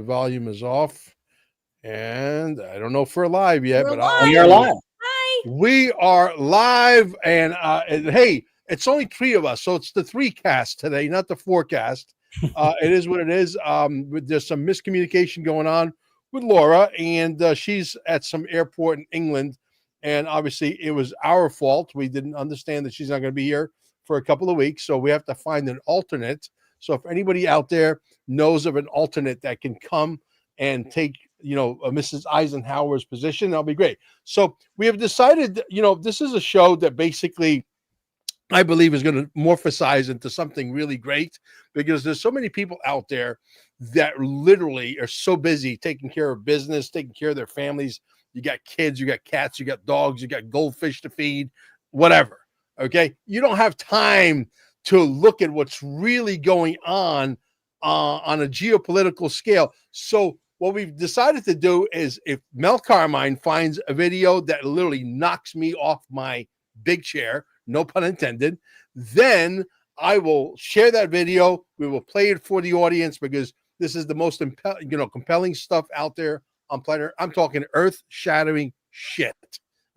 volume is off. And I don't know if we're live yet, We're but live. We are live. Hi. We are live. And hey, it's only three of us. So it's the three cast today, not the forecast. It is what it is. There's some miscommunication going on with Laura, and she's at some airport in England. And obviously, it was our fault. We didn't understand that she's not going to be here for a couple of weeks. So we have to find an alternate. So if anybody out there knows of an alternate that can come and take, Mrs. Eisenhower's position, that'll be great. So we have decided, this is a show that basically I believe is going to morphosize into something really great, because there's so many people out there that literally are so busy taking care of business, taking care of their families. You got kids, you got cats, you got dogs, you got goldfish to feed, whatever. Okay. You don't have time to look at what's really going on a geopolitical scale. So what we've decided to do is, if Mel Carmine finds a video that literally knocks me off my big chair, no pun intended, then I will share that video. We will play it for the audience, because this is the most compelling stuff out there on planet. I'm talking earth-shattering shit.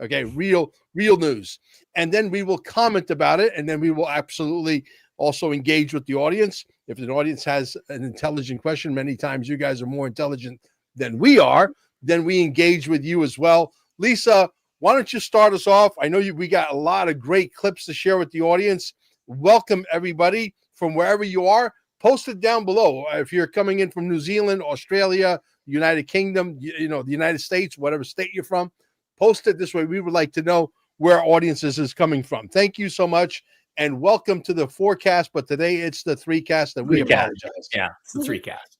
Okay, real news. And then we will comment about it, and then we will absolutely also engage with the audience. If the audience has an intelligent question, many times you guys are more intelligent than we are, then we engage with you as well. Lisa, why don't you start us off? I know we got a lot of great clips to share with the audience. Welcome, everybody, from wherever you are. Post it down below. If you're coming in from New Zealand, Australia, United Kingdom, the United States, whatever state you're from, post it this way. We would like to know where our audiences is coming from. Thank you so much, and welcome to the forecast. But today it's the three cast, and we apologize. Yeah, it's the three cast.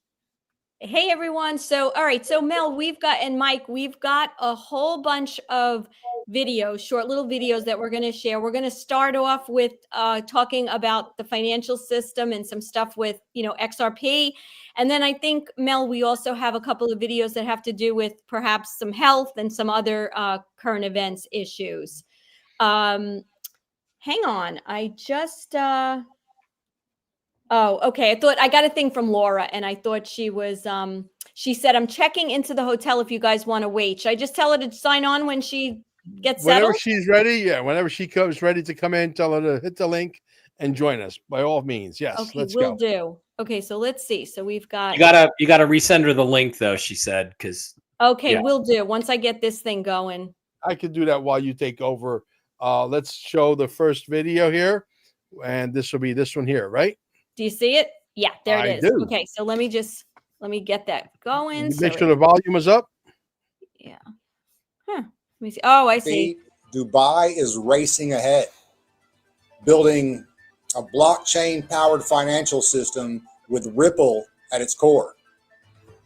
Hey, everyone. So, all right. So, Mel, and Mike, we've got a whole bunch of videos, short little videos that we're going to share. We're going to start off with talking about the financial system and some stuff with, XRP. And then I think, Mel, we also have a couple of videos that have to do with perhaps some health and some other current events issues. Hang on. I just... Oh, okay. I thought I got a thing from Laura, and I thought she was, she said, I'm checking into the hotel if you guys want to wait. Should I just tell her to sign on when she gets settled? Whenever she's ready. Yeah. Whenever she comes ready to come in, tell her to hit the link and join us by all means. Yes. Okay, let's will go. do. Okay. So let's see. So we've got, You gotta resend her the link though, she said, because. Okay. Yeah. Will do. Once I get this thing going. I can do that while you take over. Let's show the first video here, and this will be this one here, right? Do you see it? Yeah, there it is. Do. Okay, so let me get that going. Make sure the volume is up. Yeah. Let me see. Oh, I see. Dubai is racing ahead, building a blockchain-powered financial system with Ripple at its core.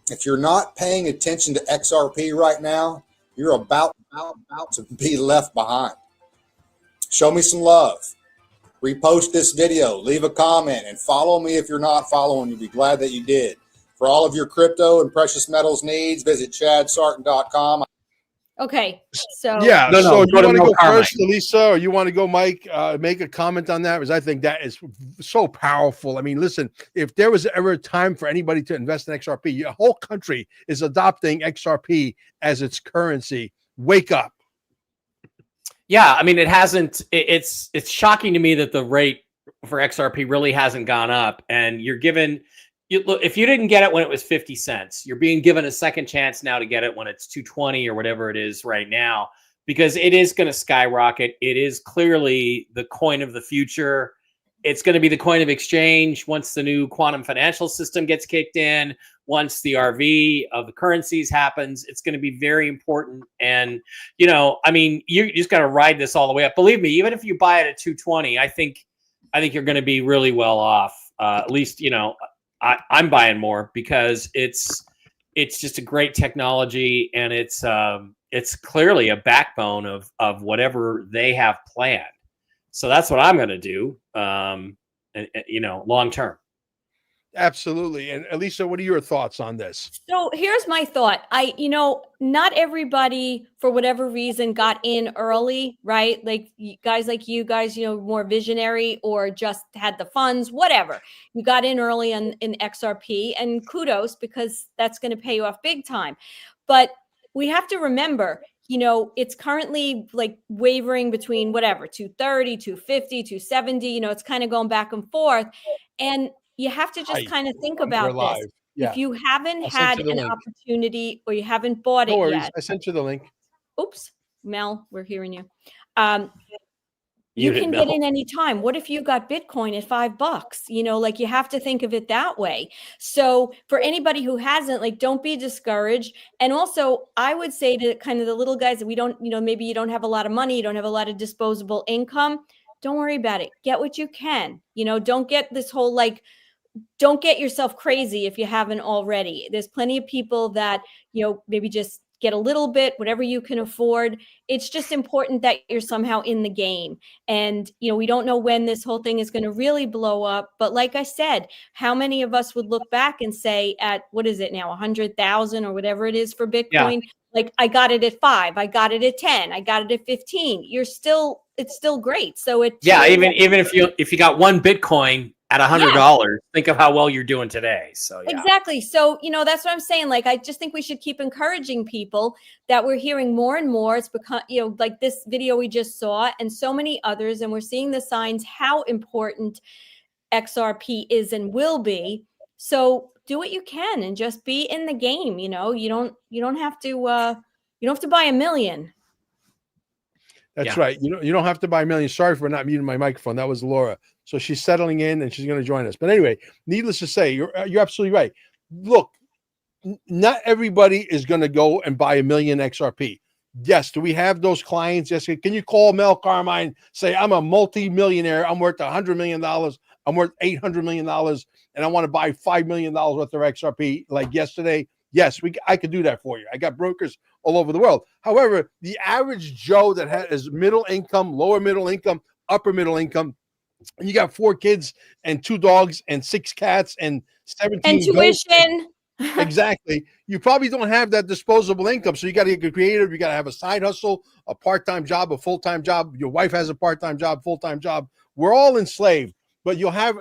If you're not paying attention to XRP right now, you're about to be left behind. Show me some love. Repost this video, leave a comment, and follow me if you're not following. You'll be glad that you did. For all of your crypto and precious metals needs, visit chadsarton.com. Okay, so yeah, so you want to go first, Carmine. Lisa, or you want to go, Mike? Make a comment on that, because I think that is so powerful. I mean, listen, if there was ever a time for anybody to invest in XRP, your whole country is adopting XRP as its currency. Wake up. Yeah, I mean, it hasn't. It's shocking to me that the rate for XRP really hasn't gone up, and you're given. Look, if you didn't get it when it was 50 cents, you're being given a second chance now to get it when it's 220 or whatever it is right now, because it is going to skyrocket. It is clearly the coin of the future. It's going to be the coin of exchange once the new quantum financial system gets kicked in. Once the RV of the currencies happens, it's going to be very important. And, I mean, you just got to ride this all the way up. Believe me, even if you buy it at 220, I think you're going to be really well off. At least, I'm buying more, because it's just a great technology, and it's clearly a backbone of whatever they have planned. So that's what I'm going to do, long term. Absolutely. And Elisa, what are your thoughts on this? So here's my thought. Not everybody, for whatever reason, got in early, right? Like guys like you guys, more visionary or just had the funds, whatever. You got in early in XRP, and kudos, because that's going to pay you off big time. But we have to remember, it's currently like wavering between whatever, 230, 250, 270, it's kind of going back and forth. And you have to just kind of think about this. Yeah. If you haven't I'll had send you the an link. opportunity or you haven't bought No it worries. yet. I sent you the link. Oops, Mel, we're hearing you. You You hit can Mel. get in any time. What if you got Bitcoin at $5? Like you have to think of it that way. So for anybody who hasn't, like, don't be discouraged. And also I would say to kind of the little guys that we don't, maybe you don't have a lot of money, you don't have a lot of disposable income. Don't worry about it. Get what you can. Don't get this whole don't get yourself crazy if you haven't already. There's plenty of people that, maybe just get a little bit, whatever you can afford. It's just important that you're somehow in the game. And, we don't know when this whole thing is going to really blow up. But like I said, how many of us would look back and say at, what is it now, 100,000 or whatever it is for Bitcoin? Yeah. Like, I got it at 5, I got it at 10, I got it at 15. It's still great. So even if you got one Bitcoin at $100, think of how well you're doing today. So yeah. Exactly. So, that's what I'm saying. Like, I just think we should keep encouraging people that we're hearing more and more. It's become, like this video we just saw and so many others, and we're seeing the signs how important XRP is and will be. So do what you can and just be in the game. You don't have to buy a million. That's right. You don't have to buy a million. Sorry for not muting my microphone. That was Laura. So she's settling in and she's going to join us. But anyway, needless to say, you're absolutely right. Look, not everybody is going to go and buy a million XRP. Yes. Do we have those clients? Yes. Can you call Mel Carmine, say, I'm a multi-millionaire. I'm worth $100 million. I'm worth $800 million. And I want to buy $5 million worth of XRP like yesterday. Yes, I could do that for you. I got brokers all over the world. However, the average Joe that has middle income, lower middle income, upper middle income, and you got 4 kids and 2 dogs and 6 cats and 17 and tuition. Exactly. You probably don't have that disposable income. So you got to get creative. You got to have a side hustle, a part-time job, a full-time job. Your wife has a part-time job, full-time job. We're all enslaved, but you'll have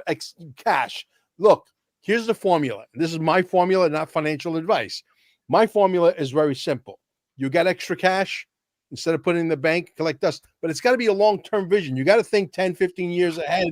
cash. Look, here's the formula. This is my formula, not financial advice. My formula is very simple. You got extra cash, instead of putting in the bank, collect dust. But it's got to be a long-term vision. You got to think 10, 15 years ahead.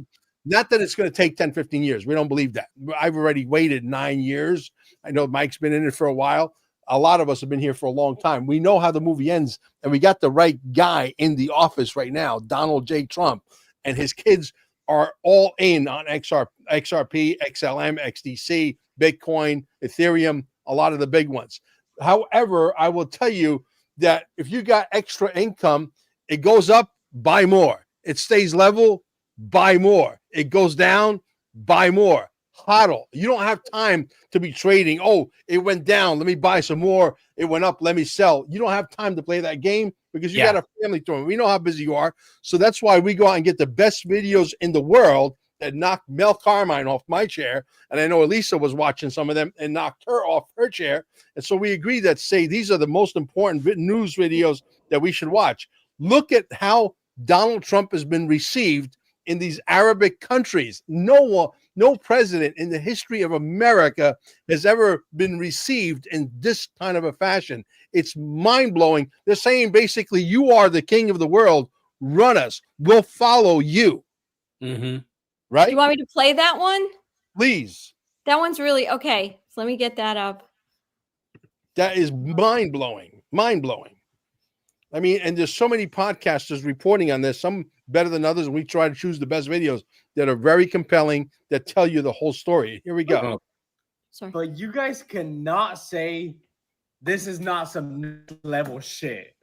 Not that it's going to take 10, 15 years. We don't believe that. I've already waited 9 years. I know Mike's been in it for a while. A lot of us have been here for a long time. We know how the movie ends, and we got the right guy in the office right now, Donald J. Trump, and his kids are all in on XRP, XLM, XDC, Bitcoin, Ethereum, a lot of the big ones. However, I will tell you that if you got extra income, it goes up, buy more. It stays level, buy more. It goes down, buy more. HODL. You don't have time to be trading. Oh, it went down. Let me buy some more. It went up. Let me sell. You don't have time to play that game because you got a family to run. We know how busy you are. So that's why we go out and get the best videos in the world that knocked Mel Carmine off my chair. And I know Elisa was watching some of them and knocked her off her chair. And so we agree that say these are the most important news videos that we should watch. Look at how Donald Trump has been received in these Arabic countries. No president in the history of America has ever been received in this kind of a fashion. It's mind-blowing. They're saying basically, you are the king of the world. Run us. We'll follow you. Mm-hmm. Right? You want me to play that one? Please. That one's really okay. So let me get that up. That is mind-blowing. Mind-blowing. I mean, and there's so many podcasters reporting on this, some better than others, and we try to choose the best videos that are very compelling, that tell you the whole story. Here we go. Sorry. But you guys cannot say this is not some next level shit.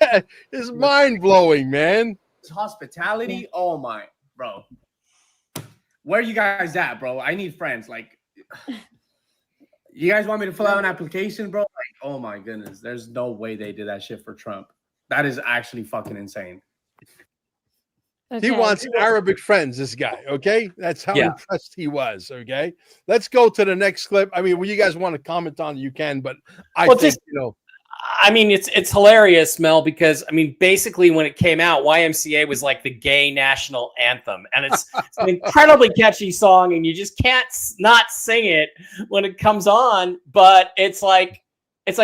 That is mind blowing, man. Hospitality. Oh my, bro. Where you guys at, bro? I need friends. Like, you guys want me to fill out an application, bro? Like, oh my goodness. There's no way they did that shit for Trump. That is actually fucking insane. He wants Arabic friends, this guy. Okay. That's how impressed he was. Okay. Let's go to the next clip. I mean, when you guys want to comment on it, you can, but I think, I mean, it's hilarious, Mel, because I mean, basically when it came out, YMCA was like the gay national anthem, and it's an incredibly catchy song, and you just can't not sing it when it comes on. But it's like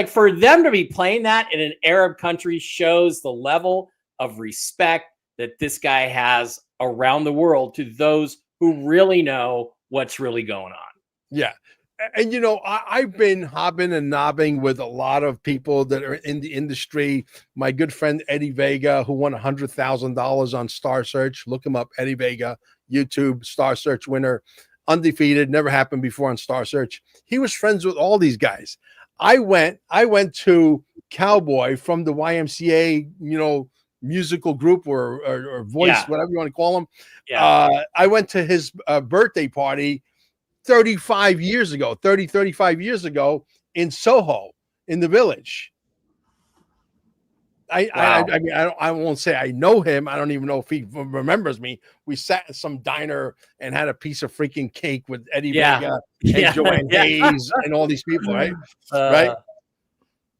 for them to be playing that in an Arab country shows the level of respect that this guy has around the world to those who really know what's really going on. Yeah. And, you know, I've been hobbing and knobbing with a lot of people that are in the industry. My good friend, Eddie Vega, who won $100,000 on Star Search. Look him up, Eddie Vega, YouTube Star Search winner, undefeated, never happened before on Star Search. He was friends with all these guys. I went to Cowboy from the YMCA, you know, musical group or voice, whatever you want to call him. I went to his birthday party 35 years ago in Soho, in the Village. I mean, I won't say I know him. I don't even know if he remembers me. We sat in some diner and had a piece of freaking cake with Eddie Vega and Joanne Hayes and all these people, right? Right.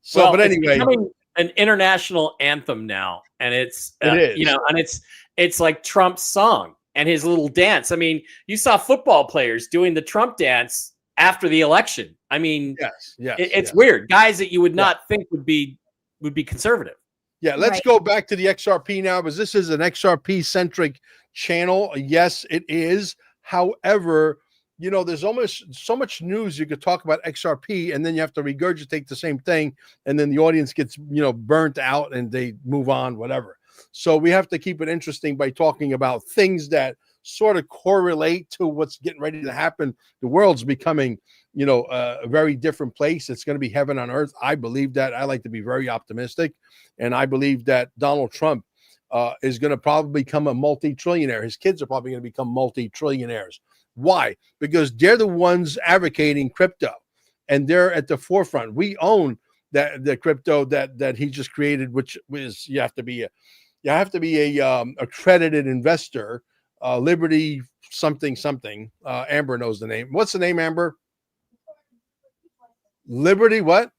So, well, but anyway, it's becoming an international anthem now, and it is, you know, and it's like Trump's song and his little dance. I mean, you saw football players doing the Trump dance after the election. I mean, it's weird. Guys that you would not think would be conservative. Yeah, let's go back to the XRP now, because this is an XRP centric channel. Yes, it is. However, you know, there's almost so much news you could talk about XRP, and then you have to regurgitate the same thing, and then the audience gets, you know, burnt out and they move on, whatever. So we have to keep it interesting by talking about things that sort of correlate to what's getting ready to happen. The world's becoming, you know, a very different place. It's going to be heaven on earth. I believe that. I like to be very optimistic, and I believe that Donald Trump is going to probably become a multi-trillionaire. His kids are probably going to become multi-trillionaires. Why? Because they're the ones advocating crypto, and they're at the forefront. We own the crypto that he just created, which is you have to be a accredited investor, Liberty something. Amber knows the name. What's the name, Amber? Liberty what?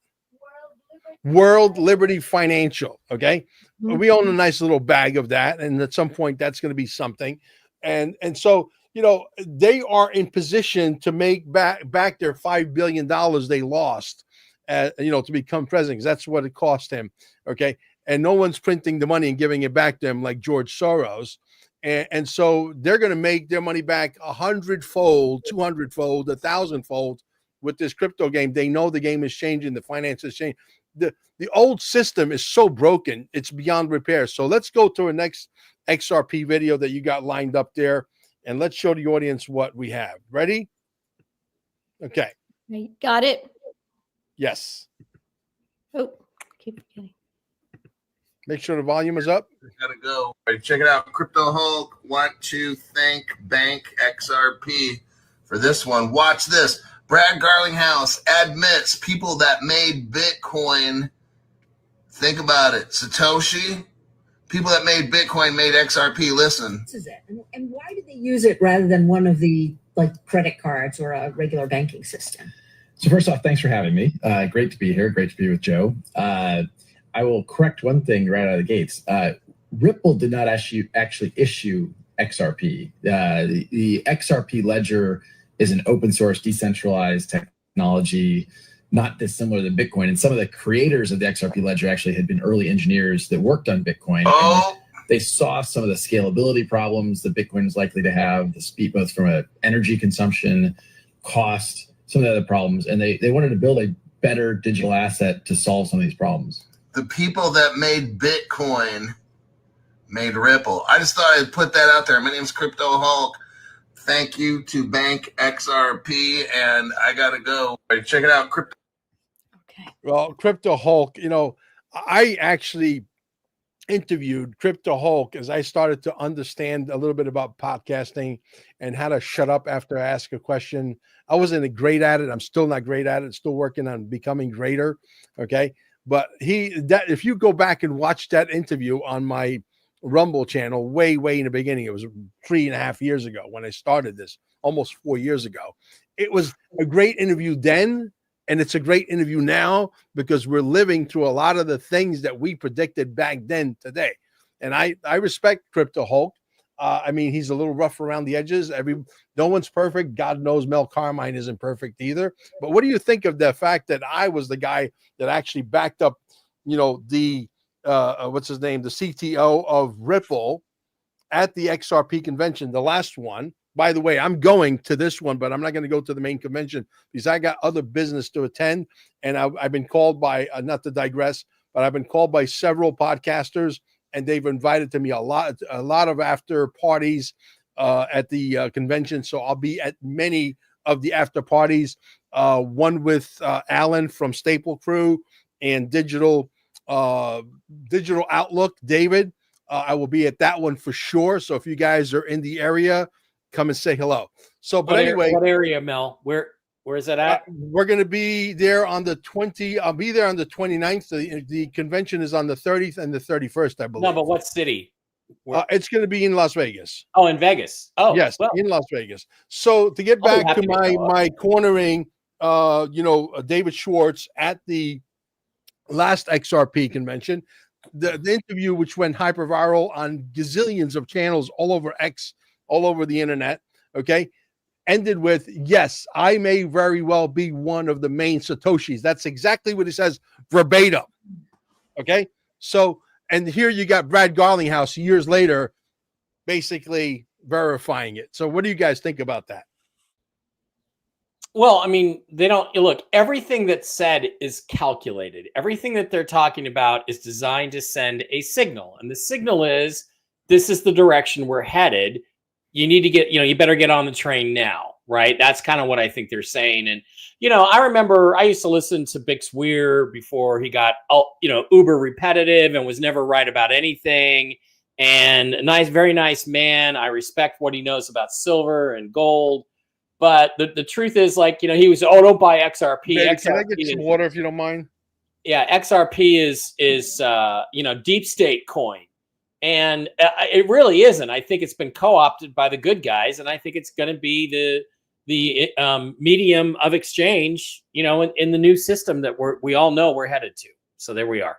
World Liberty Financial. Okay, we own a nice little bag of that, and at some point that's going to be something, and so. You know, they are in position to make back their $5 billion they lost, you know, to become president, because that's what it cost him. Okay. And no one's printing the money and giving it back to him like George Soros. And so they're going to make their money back 100-fold, 200-fold, 1,000-fold with this crypto game. They know the game is changing. The finances change. The old system is so broken. It's beyond repair. So let's go to our next XRP video that you got lined up there. And let's show the audience what we have. Ready? Okay. Got it? Yes. Oh, keep going. Make sure the volume is up. Gotta go. All right, check it out. Crypto Hulk. Want to thank Bank XRP for this one. Watch this. Brad Garlinghouse admits people that made Bitcoin. Think about it. Satoshi. People that made Bitcoin made XRP. Listen. This is it. And why did they use it rather than one of the credit cards or a regular banking system? So first off, thanks for having me. Great to be here. Great to be with Joe. I will correct one thing right out of the gates. Ripple did not actually issue XRP. The XRP ledger is an open source, decentralized technology, not dissimilar to Bitcoin. And some of the creators of the XRP ledger actually had been early engineers that worked on Bitcoin. Oh. They saw some of the scalability problems that Bitcoin is likely to have, the speed, both from an energy consumption, cost, some of the other problems. And they wanted to build a better digital asset to solve some of these problems. The people that made Bitcoin made Ripple. I just thought I'd put that out there. My name's Crypto Hulk. Thank you to Bank XRP, and I gotta go. All right, check it out. Okay. Well, Crypto Hulk, you know, I actually interviewed Crypto Hulk as I started to understand a little bit about podcasting and how to shut up after I ask a question. I wasn't great at it. I'm still not great at it. Still working on becoming greater. Okay. But if you go back and watch that interview on my Rumble channel way in the beginning, it was 3.5 years ago when I started this, almost 4 years ago. It was a great interview then. And it's a great interview now because we're living through a lot of the things that we predicted back then today. And I respect Crypto Hulk. I mean, he's a little rough around the edges. No one's perfect. God knows Mel Carmine isn't perfect either. But what do you think of the fact that I was the guy that actually backed up, the what's his name, the CTO of Ripple at the XRP convention, the last one? By the way, I'm going to this one, but I'm not going to go to the main convention because I got other business to attend. And I've been called by, not to digress, but I've been called by several podcasters, and they've invited to me a lot of after parties at the convention. So I'll be at many of the after parties. One with Alan from Staple Crew and Digital Outlook, David. I will be at that one for sure. So if you guys are in the area, come and say hello. So, but anyway, what area, Mel? Where is that at? We're going to be there on the 20. I'll be there on the 29th. The convention is on the 30th and the 31st, I believe. No, but what city? It's going to be in Las Vegas. Oh, in Vegas. Oh, yes, well, in Las Vegas. So to get back to my cornering, David Schwartz at the last XRP convention, the interview, which went hyper viral on gazillions of channels all over all over the internet, okay, ended with, yes, I may very well be one of the main Satoshis. That's exactly what he says verbatim, okay? So, and here you got Brad Garlinghouse years later basically verifying it. So what do you guys think about that? Well, I mean, they don't look, everything that's said is calculated. Everything that they're talking about is designed to send a signal. And the signal is, this is the direction we're headed. You need to get, you better get on the train now, right? That's kind of what I think they're saying. And, I remember I used to listen to Bix Weir before he got, uber repetitive and was never right about anything. And a very nice man. I respect what he knows about silver and gold. But the truth is, he was, don't buy XRP. Baby, can I get some water if you don't mind? Yeah, XRP is deep state coin. And it really isn't. I think it's been co-opted by the good guys, and I think it's going to be the medium of exchange, in the new system that we all know we're headed to. So there we are.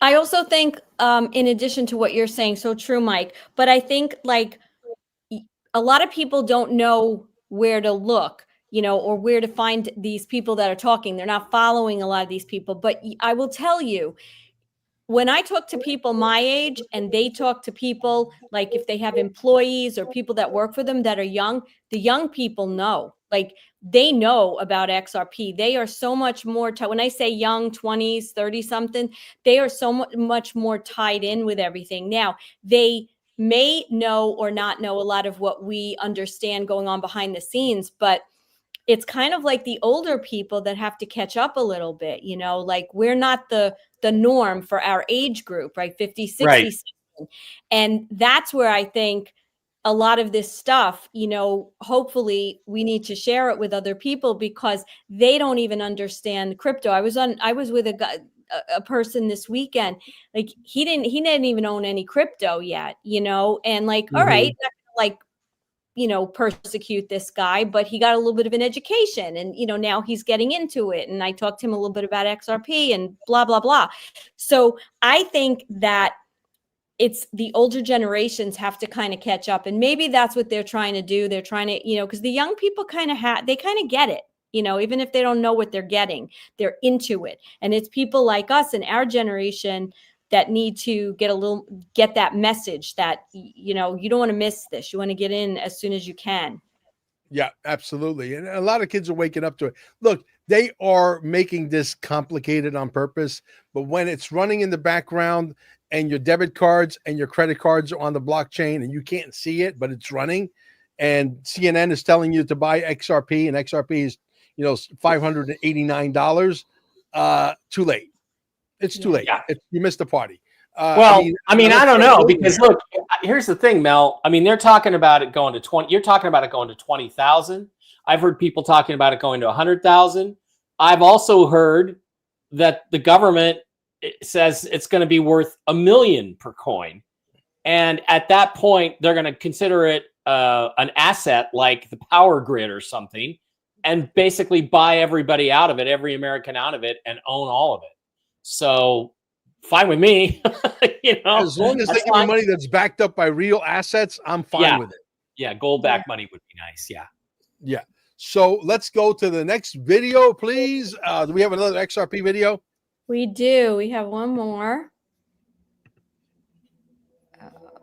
I also think, in addition to what you're saying, so true, Mike. But I think a lot of people don't know where to look, or where to find these people that are talking. They're not following a lot of these people. But I will tell you, when I talk to people my age and they talk to people, like if they have employees or people that work for them that are young, the young people know, they know about XRP. They are so much more, when I say young, 20s, 30 something, they are so much more tied in with everything. Now, they may know or not know a lot of what we understand going on behind the scenes, but it's kind of like the older people that have to catch up a little bit, we're not the norm for our age group, right? 50, 60, right. 60. And that's where I think a lot of this stuff, hopefully we need to share it with other people because they don't even understand crypto. I was with a person this weekend, he didn't even own any crypto yet, and all right, persecute this guy, but he got a little bit of an education and, now he's getting into it. And I talked to him a little bit about XRP and blah, blah, blah. So I think that it's the older generations have to kind of catch up. And maybe that's what they're trying to do. They're trying to, because the young people they kind of get it, even if they don't know what they're getting, they're into it. And it's people like us in our generation that need to get that message that, you don't want to miss this. You want to get in as soon as you can. Yeah, absolutely. And a lot of kids are waking up to it. Look, they are making this complicated on purpose, but when it's running in the background and your debit cards and your credit cards are on the blockchain and you can't see it, but it's running, and CNN is telling you to buy XRP and XRP is, $589, too late. It's too late. Yeah. You missed the party. Well, I don't know, because look, here's the thing, Mel. I mean, they're talking about it going to 20. You're talking about it going to 20,000. I've heard people talking about it going to 100,000. I've also heard that the government says it's going to be worth $1 million per coin. And at that point, they're going to consider it an asset like the power grid or something, and basically buy everybody out of it, every American out of it, and own all of it. So fine with me. As long as they give me money that's backed up by real assets, I'm fine with it. Yeah, gold-backed money would be nice. Yeah. Yeah. So let's go to the next video, please. Do we have another XRP video? We do. We have one more.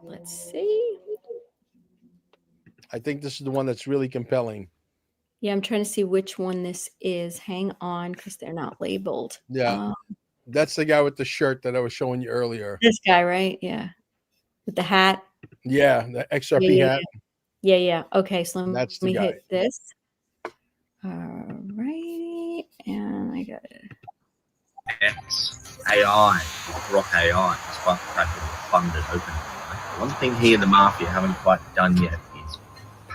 Let's see. I think this is the one that's really compelling. Yeah, I'm trying to see which one this is. Hang on, because they're not labeled. Yeah. That's the guy with the shirt that I was showing you earlier. This guy, right? Yeah. With the hat. Yeah, the XRP hat. Yeah. Okay, so let me guy. hit this. All right. And I got it. AI, Rock AI, is quite funded openly. One thing he and the mafia haven't quite done yet is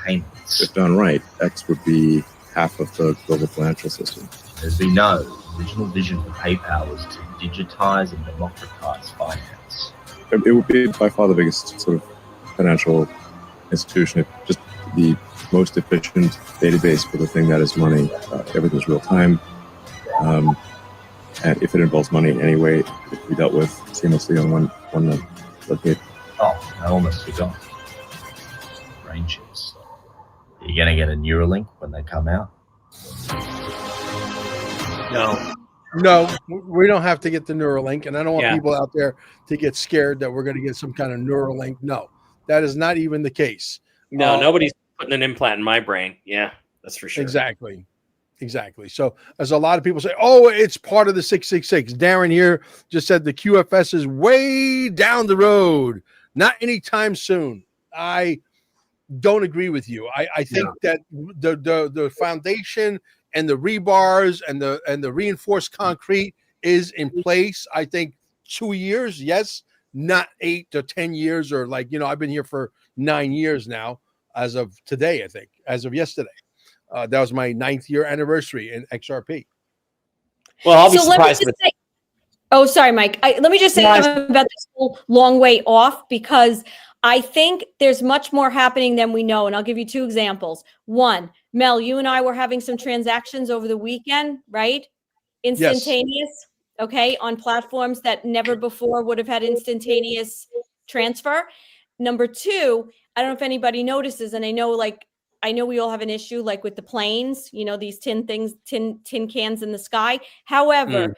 payments. If done right, X would be half of the global financial system. As we know, the original vision for PayPal was to digitize and democratize finance. It would be by far the biggest sort of financial institution. Just the most efficient database for the thing that is money. Everything's real time. And if it involves money in any way, it can be dealt with seamlessly on one locate. Oh, I almost forgot. Brain chips. Are you going to get a Neuralink when they come out? No, we don't have to get the Neuralink, and I don't want Yeah. people out there to get scared that we're going to get some kind of Neuralink. No, that is not even the case. No, nobody's putting an implant in my brain. Yeah, that's for sure. Exactly. So as a lot of people say, oh, it's part of the 666. Darren here just said the QFS is way down the road, not anytime soon. I don't agree with you. I think that the foundation and the rebars and the reinforced concrete is in place. I think 2 years, yes, not 8 to 10 years, or like, I've been here for 9 years now, as of today, I think, as of yesterday. That was my 9th year anniversary in XRP. Well, I'll be So surprised. oh, sorry, Mike. Let me just say something about this whole long way off, because I think there's much more happening than we know. And I'll give you 2 examples. One, Mel, you and I were having some transactions over the weekend, right? Instantaneous, okay, on platforms that never before would have had instantaneous transfer. Number 2, I don't know if anybody notices, and I know we all have an issue like with the planes, these tin cans in the sky. However,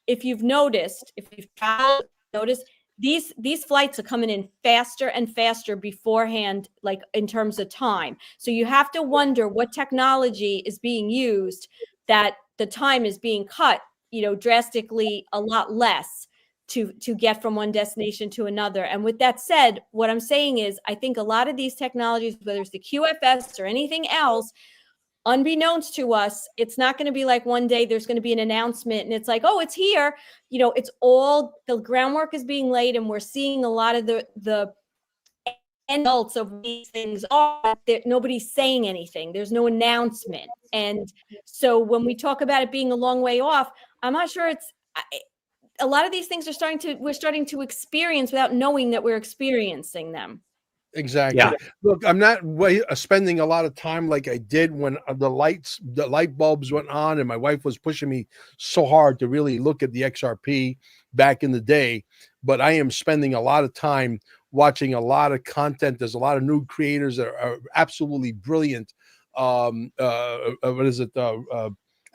if you've traveled, noticed these flights are coming in faster and faster beforehand, like in terms of time. So you have to wonder what technology is being used that the time is being cut, drastically a lot less to get from one destination to another. And with that said, what I'm saying is, I think a lot of these technologies, whether it's the QFS or anything else, unbeknownst to us, it's not going to be like one day there's going to be an announcement and it's like, oh, it's here. It's all, the groundwork is being laid, and we're seeing a lot of the results of these things are that nobody's saying anything. There's no announcement. And so when we talk about it being a long way off, I'm not sure a lot of these things we're starting to experience without knowing that we're experiencing them. Exactly. Yeah. Look, I'm not spending a lot of time like I did when the light bulbs went on, and my wife was pushing me so hard to really look at the XRP back in the day. But I am spending a lot of time watching a lot of content. There's a lot of new creators that are absolutely brilliant. What is it?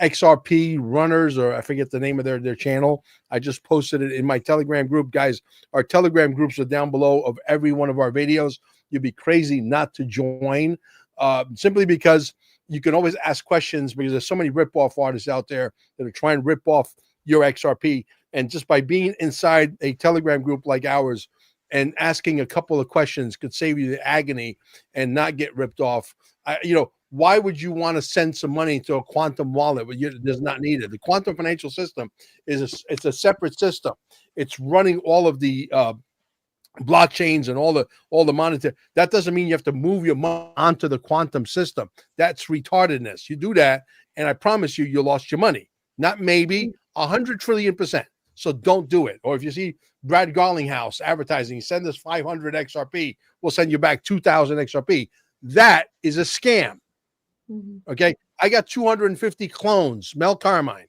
XRP runners, or I forget the name of their channel. I just posted it in my Telegram group. Guys, our Telegram groups are down below of every one of our videos. You'd be crazy not to join, simply because you can always ask questions, because there's so many rip-off artists out there that are trying to rip off your XRP. And just by being inside a Telegram group like ours and asking a couple of questions could save you the agony and not get ripped off. why would you want to send some money into a quantum wallet when it does not need it? The quantum financial system it's a separate system. It's running all of the blockchains and all the monetary. That doesn't mean you have to move your money onto the quantum system. That's retardedness. You do that, and I promise you lost your money. Not maybe, 100 trillion%. So don't do it. Or if you see Brad Garlinghouse advertising, send us 500 XRP, we'll send you back 2,000 XRP. That is a scam. Okay, I got 250 clones, Mel Carmine.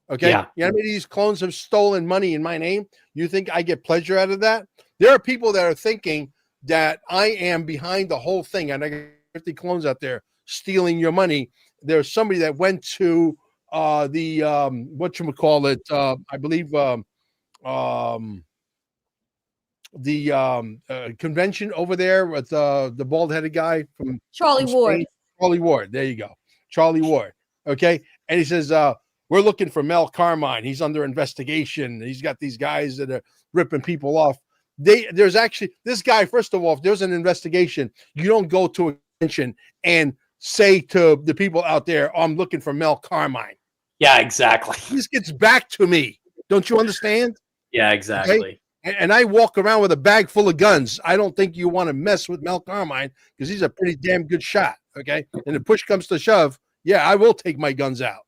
Okay, Yeah. You know how many of these clones have stolen money in my name? You think I get pleasure out of that? There are people that are thinking that I am behind the whole thing, and I got 50 clones out there stealing your money. There's somebody that went to the whatchamacallit, I believe the convention over there with the bald-headed guy from Charlie from Ward. Spain. Charlie Ward. There you go. Charlie Ward. Okay. And he says, we're looking for Mel Carmine. He's under investigation. He's got these guys that are ripping people off. There's actually this guy, first of all, if there's an investigation, you don't go to a convention and say to the people out there, I'm looking for Mel Carmine. Yeah, exactly. This gets back to me. Don't you understand? Yeah, exactly. Okay? And I walk around with a bag full of guns. I don't think you want to mess with Mel Carmine because he's a pretty damn good shot. Okay. And if push comes to shove, yeah, I will take my guns out.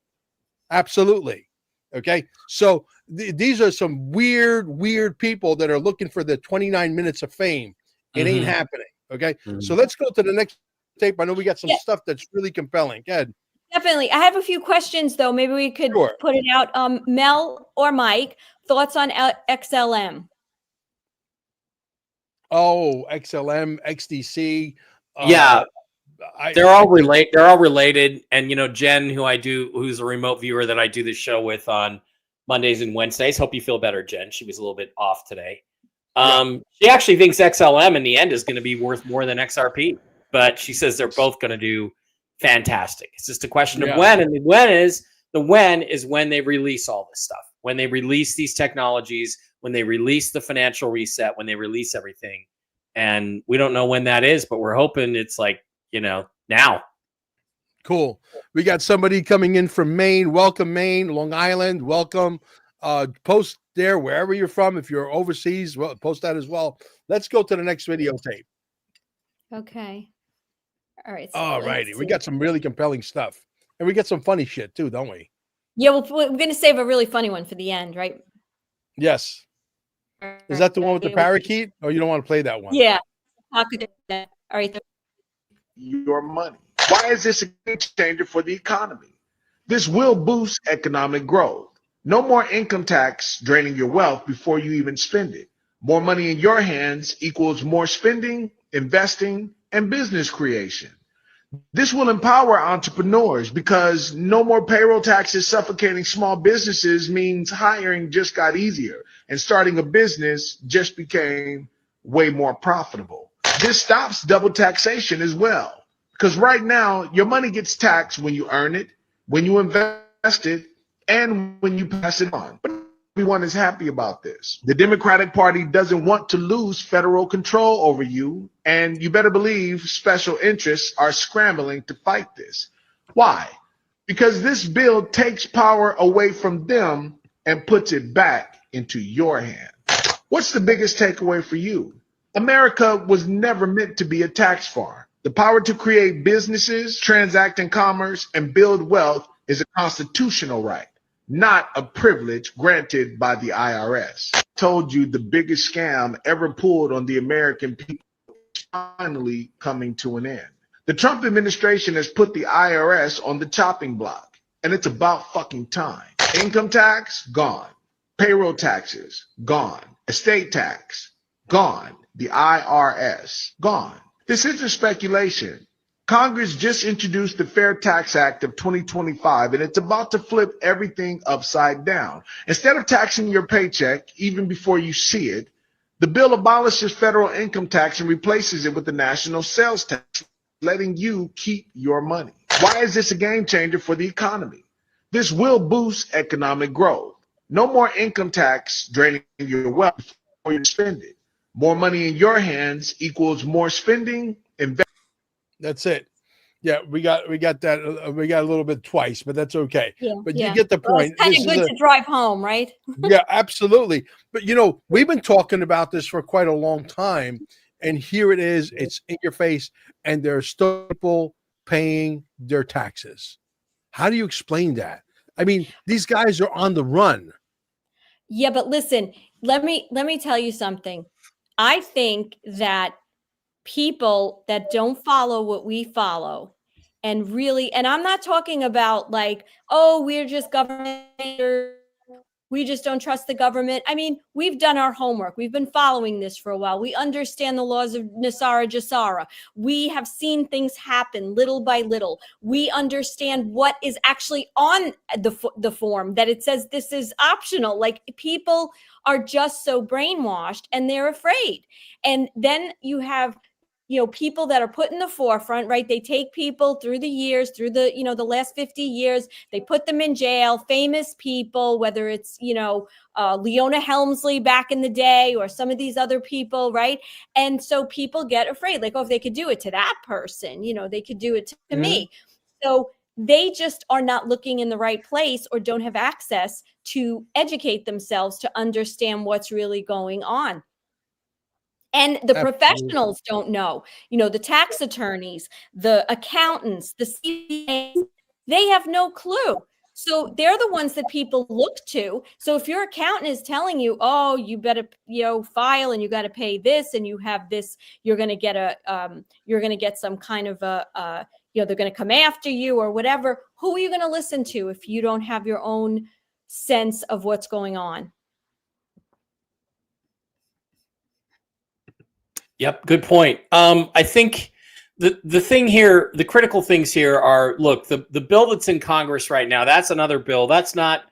Absolutely. Okay. So these are some weird people that are looking for the 29 minutes of fame. It ain't happening. Okay. So let's go to the next tape. I know we got some stuff that's really compelling. Go ahead. Definitely. I have a few questions, though. Maybe we could put it out. Mel or Mike, thoughts on XLM? Oh, XLM, XDC. Yeah. They're all related. And, you know, Jen, who's a remote viewer that I do this show with on Mondays and Wednesdays. Hope you feel better, Jen. She was a little bit off today. She actually thinks XLM in the end is going to be worth more than XRP, but she says they're both going to do fantastic. It's just a question of when, and the when is when they release all this stuff, when they release these technologies, when they release the financial reset, when they release everything. And we don't know when that is, but we're hoping it's like, you know, now. Cool. We got somebody coming in from Maine. Welcome, Maine, Long Island. Welcome. Post there wherever you're from. If you're overseas, well, post that as well. Let's go to the next video tape. Okay. All right. So all righty. We got some really compelling stuff. And we get some funny shit too, don't we? Yeah, we're going to save a really funny one for the end, right? Yes. Is that the one with the parakeet? Or you don't want to play that one? Yeah. All right. Your money. Why is this a game changer for the economy? This will boost economic growth. No more income tax draining your wealth before you even spend it. More money in your hands equals more spending, investing, and business creation. This will empower entrepreneurs because no more payroll taxes suffocating small businesses means hiring just got easier and starting a business just became way more profitable. This stops double taxation as well, because right now your money gets taxed when you earn it, when you invest it, and when you pass it on. But everyone is happy about this. The Democratic Party doesn't want to lose federal control over you, and you better believe special interests are scrambling to fight this. Why? Because this bill takes power away from them and puts it back into your hands. What's the biggest takeaway for you? America was never meant to be a tax farm. The power to create businesses, transact in commerce, and build wealth is a constitutional right, not a privilege granted by the IRS. Told you the biggest scam ever pulled on the American people is finally coming to an end. The Trump administration has put the IRS on the chopping block, and it's about fucking time. Income tax, gone. Payroll taxes, gone. Estate tax, gone. The IRS, gone. This isn't speculation. Congress just introduced the Fair Tax Act of 2025, and it's about to flip everything upside down. Instead of taxing your paycheck even before you see it, the bill abolishes federal income tax and replaces it with the national sales tax, letting you keep your money. Why is this a game changer for the economy? This will boost economic growth. No more income tax draining your wealth before you spend it. More money in your hands equals more spending. That's it. Yeah, we got that. We got a little bit twice, but that's okay. Yeah, But yeah. you get the Well, point. it's kind This of is good to drive home, right? yeah, absolutely. But we've been talking about this for quite a long time, and here it is. It's in your face, and there's still people paying their taxes. How do you explain that? I mean, these guys are on the run. Yeah, but listen, let me tell you something. I think that people that don't follow what we follow and I'm not talking about like, oh, we're just government, we just don't trust the government. I mean, we've done our homework. We've been following this for a while. We understand the laws of Nasara Jasara. We have seen things happen little by little. We understand what is actually on the form, that it says this is optional. Like, people are just so brainwashed and they're afraid. And then you have people that are put in the forefront, right? They take people through the years, through the, the last 50 years, they put them in jail, famous people, whether it's, Leona Helmsley back in the day or some of these other people, right? And so people get afraid, like, oh, if they could do it to that person, they could do it to me. So they just are not looking in the right place or don't have access to educate themselves to understand what's really going on. And the professionals don't know, the tax attorneys, the accountants, the CPAs, they have no clue. So they're the ones that people look to. So if your accountant is telling you, oh, you better, file and you got to pay this and you have this, you're going to get some kind of they're going to come after you or whatever. Who are you going to listen to if you don't have your own sense of what's going on? Yep, good point. I think the thing here, the critical things here are, look, the bill that's in Congress right now, that's another bill. That's not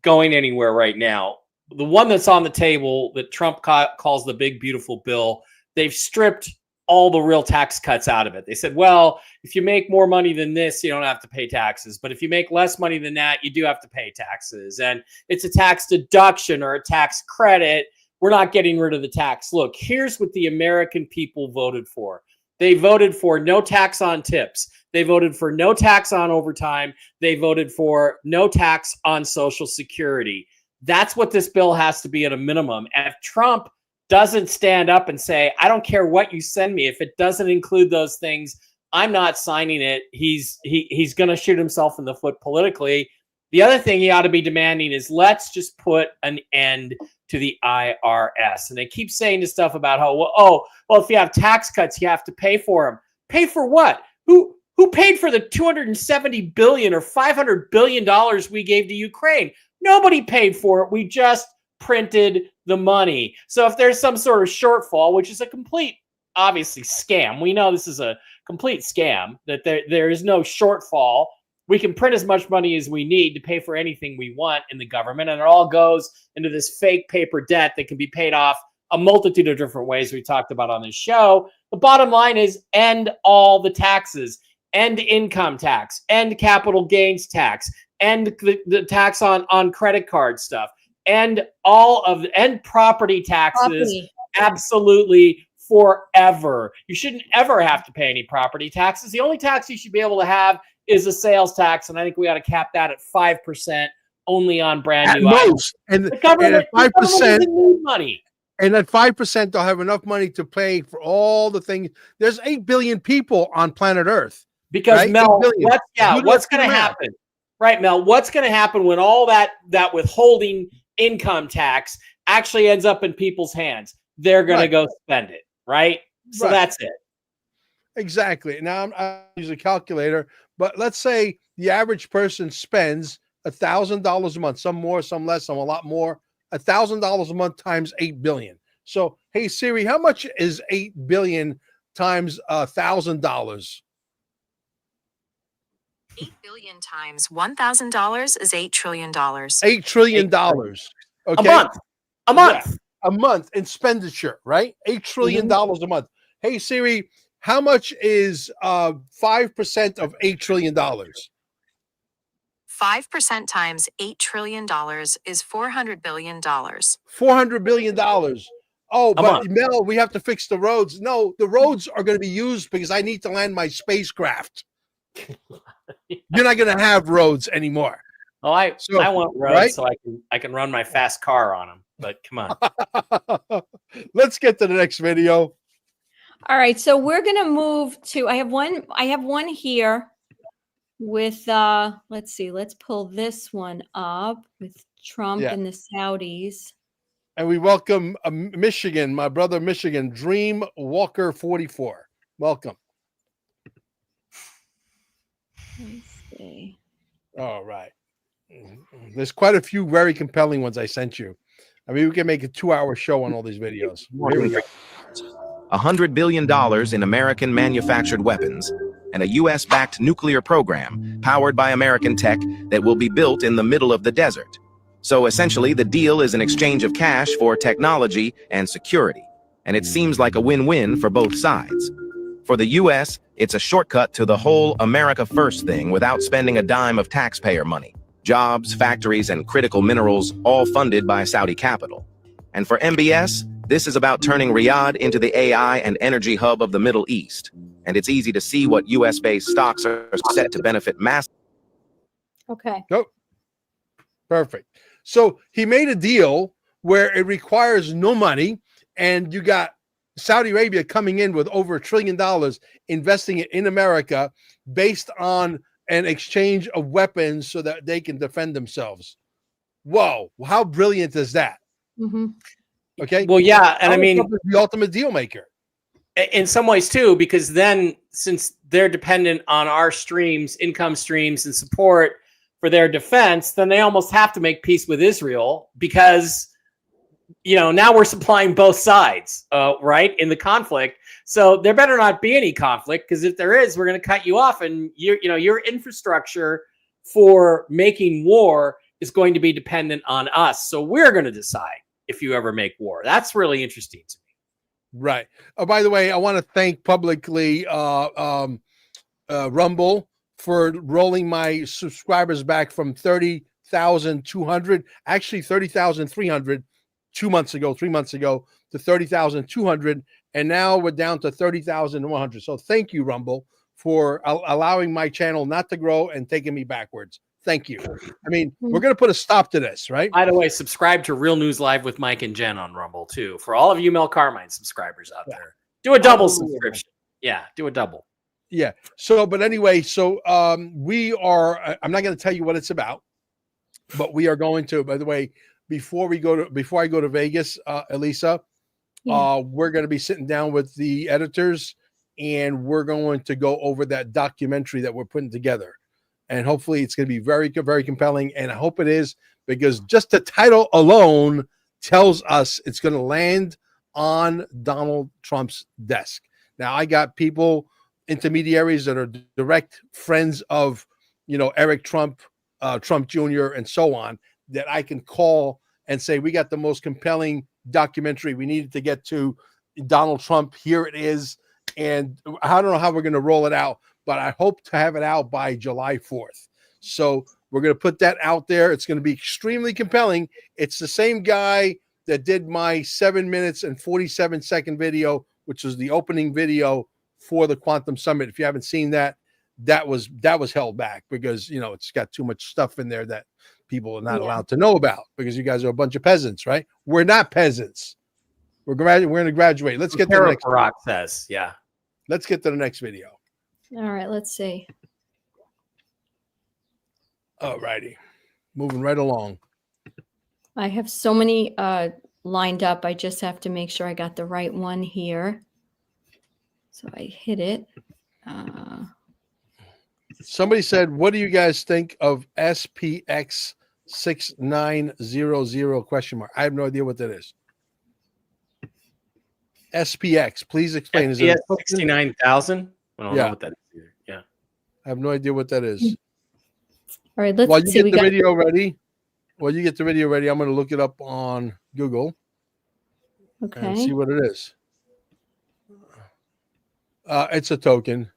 going anywhere right now. The one that's on the table that Trump calls the big, beautiful bill, they've stripped all the real tax cuts out of it. They said, well, if you make more money than this, you don't have to pay taxes. But if you make less money than that, you do have to pay taxes. And it's a tax deduction or a tax credit. We're not getting rid of the tax. Look, here's what the American people voted for. They voted for no tax on tips. They voted for no tax on overtime. They voted for no tax on Social Security. That's what this bill has to be at a minimum. And if Trump doesn't stand up and say, I don't care what you send me, if it doesn't include those things, I'm not signing it. He's going to shoot himself in the foot politically. The other thing he ought to be demanding is, let's just put an end to the IRS. And they keep saying this stuff about how, well, if you have tax cuts, you have to pay for them. Pay for what? Who paid for the $270 billion or $500 billion we gave to Ukraine? Nobody paid for it. We just printed the money. So if there's some sort of shortfall, which is a complete, obviously, scam, we know this is a complete scam, that there is no shortfall. We can print as much money as we need to pay for anything we want in the government, and it all goes into this fake paper debt that can be paid off a multitude of different ways we talked about on this show. The bottom line is, end all the taxes, end income tax, end capital gains tax, end the tax on credit card stuff, end property taxes. Absolutely, forever. You shouldn't ever have to pay any property taxes. The only tax you should be able to have is a sales tax, and I think we ought to cap that at 5% only on brand new items. And the government, at 5%, doesn't need money. And at 5%, they'll have enough money to pay for all the things. There's 8 billion people on planet Earth. Because right? Mel, what's going to happen? Right, Mel, what's going to happen when all that withholding income tax actually ends up in people's hands? They're going to go spend it, right? So that's it. Exactly. Now I use a calculator, but let's say the average person spends $1,000 a month, some more, some less, some a lot more. $1,000 a month times 8 billion. So, hey Siri, how much is 8 billion times $1,000? 8 billion times $1,000 is $8 trillion. $8 trillion. Okay. A month. Yeah, a month expenditure, right? $8 trillion a month. Hey Siri, how much is 5% of $8 trillion? 5% times $8 trillion is $400 billion. $400 billion. Oh, but Mel, we have to fix the roads. No, the roads are going to be used because I need to land my spacecraft. You're not going to have roads anymore. Oh, I want roads right? so I can run my fast car on them. But come on. Let's get to the next video. All right, so we're gonna move to. I have one here with. Let's see. Let's pull this one up with Trump and the Saudis. And we welcome Michigan, my brother Michigan, Dream Walker 44. Welcome. Let's see. All right. There's quite a few very compelling ones I sent you. I mean, we can make a 2-hour show on all these videos. Here we go. $100 billion in American manufactured weapons and a U.S.-backed nuclear program powered by American tech that will be built in the middle of the desert. So essentially, the deal is an exchange of cash for technology and security. And it seems like a win-win for both sides. For the U.S., it's a shortcut to the whole America First thing without spending a dime of taxpayer money. Jobs, factories, and critical minerals all funded by Saudi capital. And for MBS, this is about turning Riyadh into the AI and energy hub of the Middle East. And it's easy to see what US-based stocks are set to benefit massively. Okay. Go. Perfect. So he made a deal where it requires no money, and you got Saudi Arabia coming in with over $1 trillion, investing it in America based on an exchange of weapons so that they can defend themselves. Whoa. How brilliant is that? Mm-hmm. Okay. Well, yeah. And I mean, the ultimate deal maker. In some ways too, because then since they're dependent on our streams, income streams, and support for their defense, then they almost have to make peace with Israel because, you know, now we're supplying both sides, right, in the conflict. So there better not be any conflict, because if there is, we're going to cut you off, and your infrastructure for making war is going to be dependent on us. So we're going to decide if you ever make war. That's really interesting to me. Right. Oh, by the way, I want to thank publicly Rumble for rolling my subscribers back from 30,200, actually 30,300 3 months ago, to 30,200. And now we're down to 30,100. So thank you, Rumble, for allowing my channel not to grow and taking me backwards. Thank you. I mean, we're going to put a stop to this, right? By the way, subscribe to Real News Live with Mike and Jen on Rumble too. For all of you Mel Carmine subscribers out there, do a double subscription. Yeah, do a double. Yeah. So, but anyway, so we are. I'm not going to tell you what it's about, but we are going to. By the way, before I go to Vegas, Elisa, we're going to be sitting down with the editors, and we're going to go over that documentary that we're putting together. And hopefully it's going to be very, very compelling. And I hope it is, because just the title alone tells us it's going to land on Donald Trump's desk. Now, I got people, intermediaries that are direct friends of, Eric Trump, Trump Jr., and so on, that I can call and say, we got the most compelling documentary. We needed to get to Donald Trump. Here it is. And I don't know how we're going to roll it out, but I hope to have it out by July 4th. So we're going to put that out there. It's going to be extremely compelling. It's the same guy that did my 7 minutes and 47-second video, which was the opening video for the Quantum Summit. If you haven't seen that, that was held back because, it's got too much stuff in there that people are not allowed to know about, because you guys are a bunch of peasants, right? We're not peasants. We're going to graduate. Let's get to the next. Rock says, yeah. Let's get to the next video. All right, let's see. All righty. Moving right along. I have so many lined up. I just have to make sure I got the right one here. So I hit it. Somebody said, what do you guys think of SPX 6900 ? I have no idea what that is. SPX, please explain. Is it 69,000? I don't know what that is either. Yeah. I have no idea what that is. All right, let's While you see. get the video ready, I'm going to look it up on Google. Okay. And see what it is. It's a token.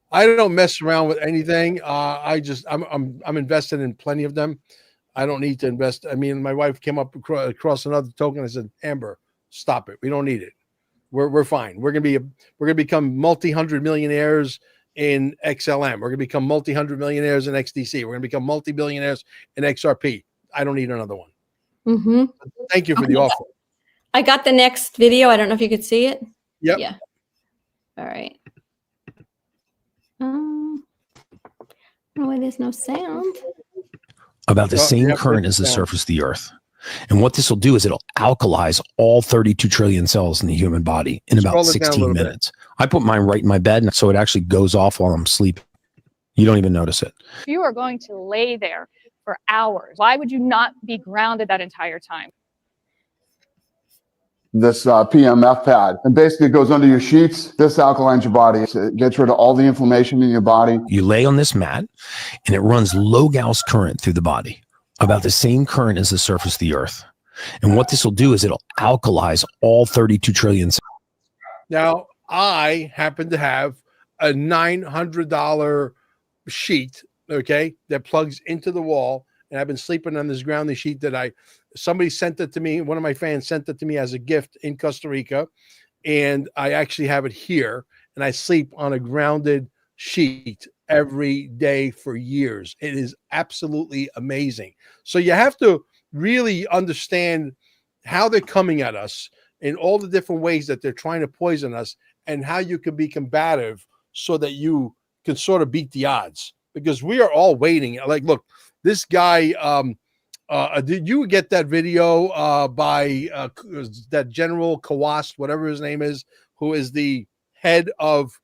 I don't mess around with anything. I'm invested in plenty of them. I don't need to invest. I mean, my wife came up across another token. I said, Amber, stop it. We don't need it. We're fine. We're gonna become multi-hundred millionaires in XLM. We're going to become multi-hundred millionaires in XDC. We're going to become multi-billionaires in XRP. I don't need another one. Mm-hmm. Thank you for the offer. I got the next video. I don't know if you could see it. Yep. Yeah. All right. I don't know why there's no sound. About the same yeah, current as the sound. surface of the Earth. And what this will do is it'll alkalize all 32 trillion cells in the human body in Scroll about it down a 16 little bit. minutes. I put mine right in my bed, so it actually goes off while I'm sleeping. You don't even notice it. If you are going to lay there for hours, why would you not be grounded that entire time? This PMF pad, and basically it goes under your sheets. This alkalines your body. It gets rid of all the inflammation in your body. You lay on this mat, and it runs low Gauss current through the body, about the same current as the surface of the Earth. And what this will do is it'll alkalize all 32 trillion cells. Now, I happen to have a $900 sheet, okay, that plugs into the wall. And I've been sleeping on this grounding sheet that somebody sent it to me. One of my fans sent it to me as a gift in Costa Rica. And I actually have it here. And I sleep on a grounded sheet every day for years. It is absolutely amazing. So you have to really understand how they're coming at us in all the different ways that they're trying to poison us, and how you can be combative so that you can sort of beat the odds, because we are all waiting. Like, look, this guy, did you get that video by that General Kawast, whatever his name is, who is the head of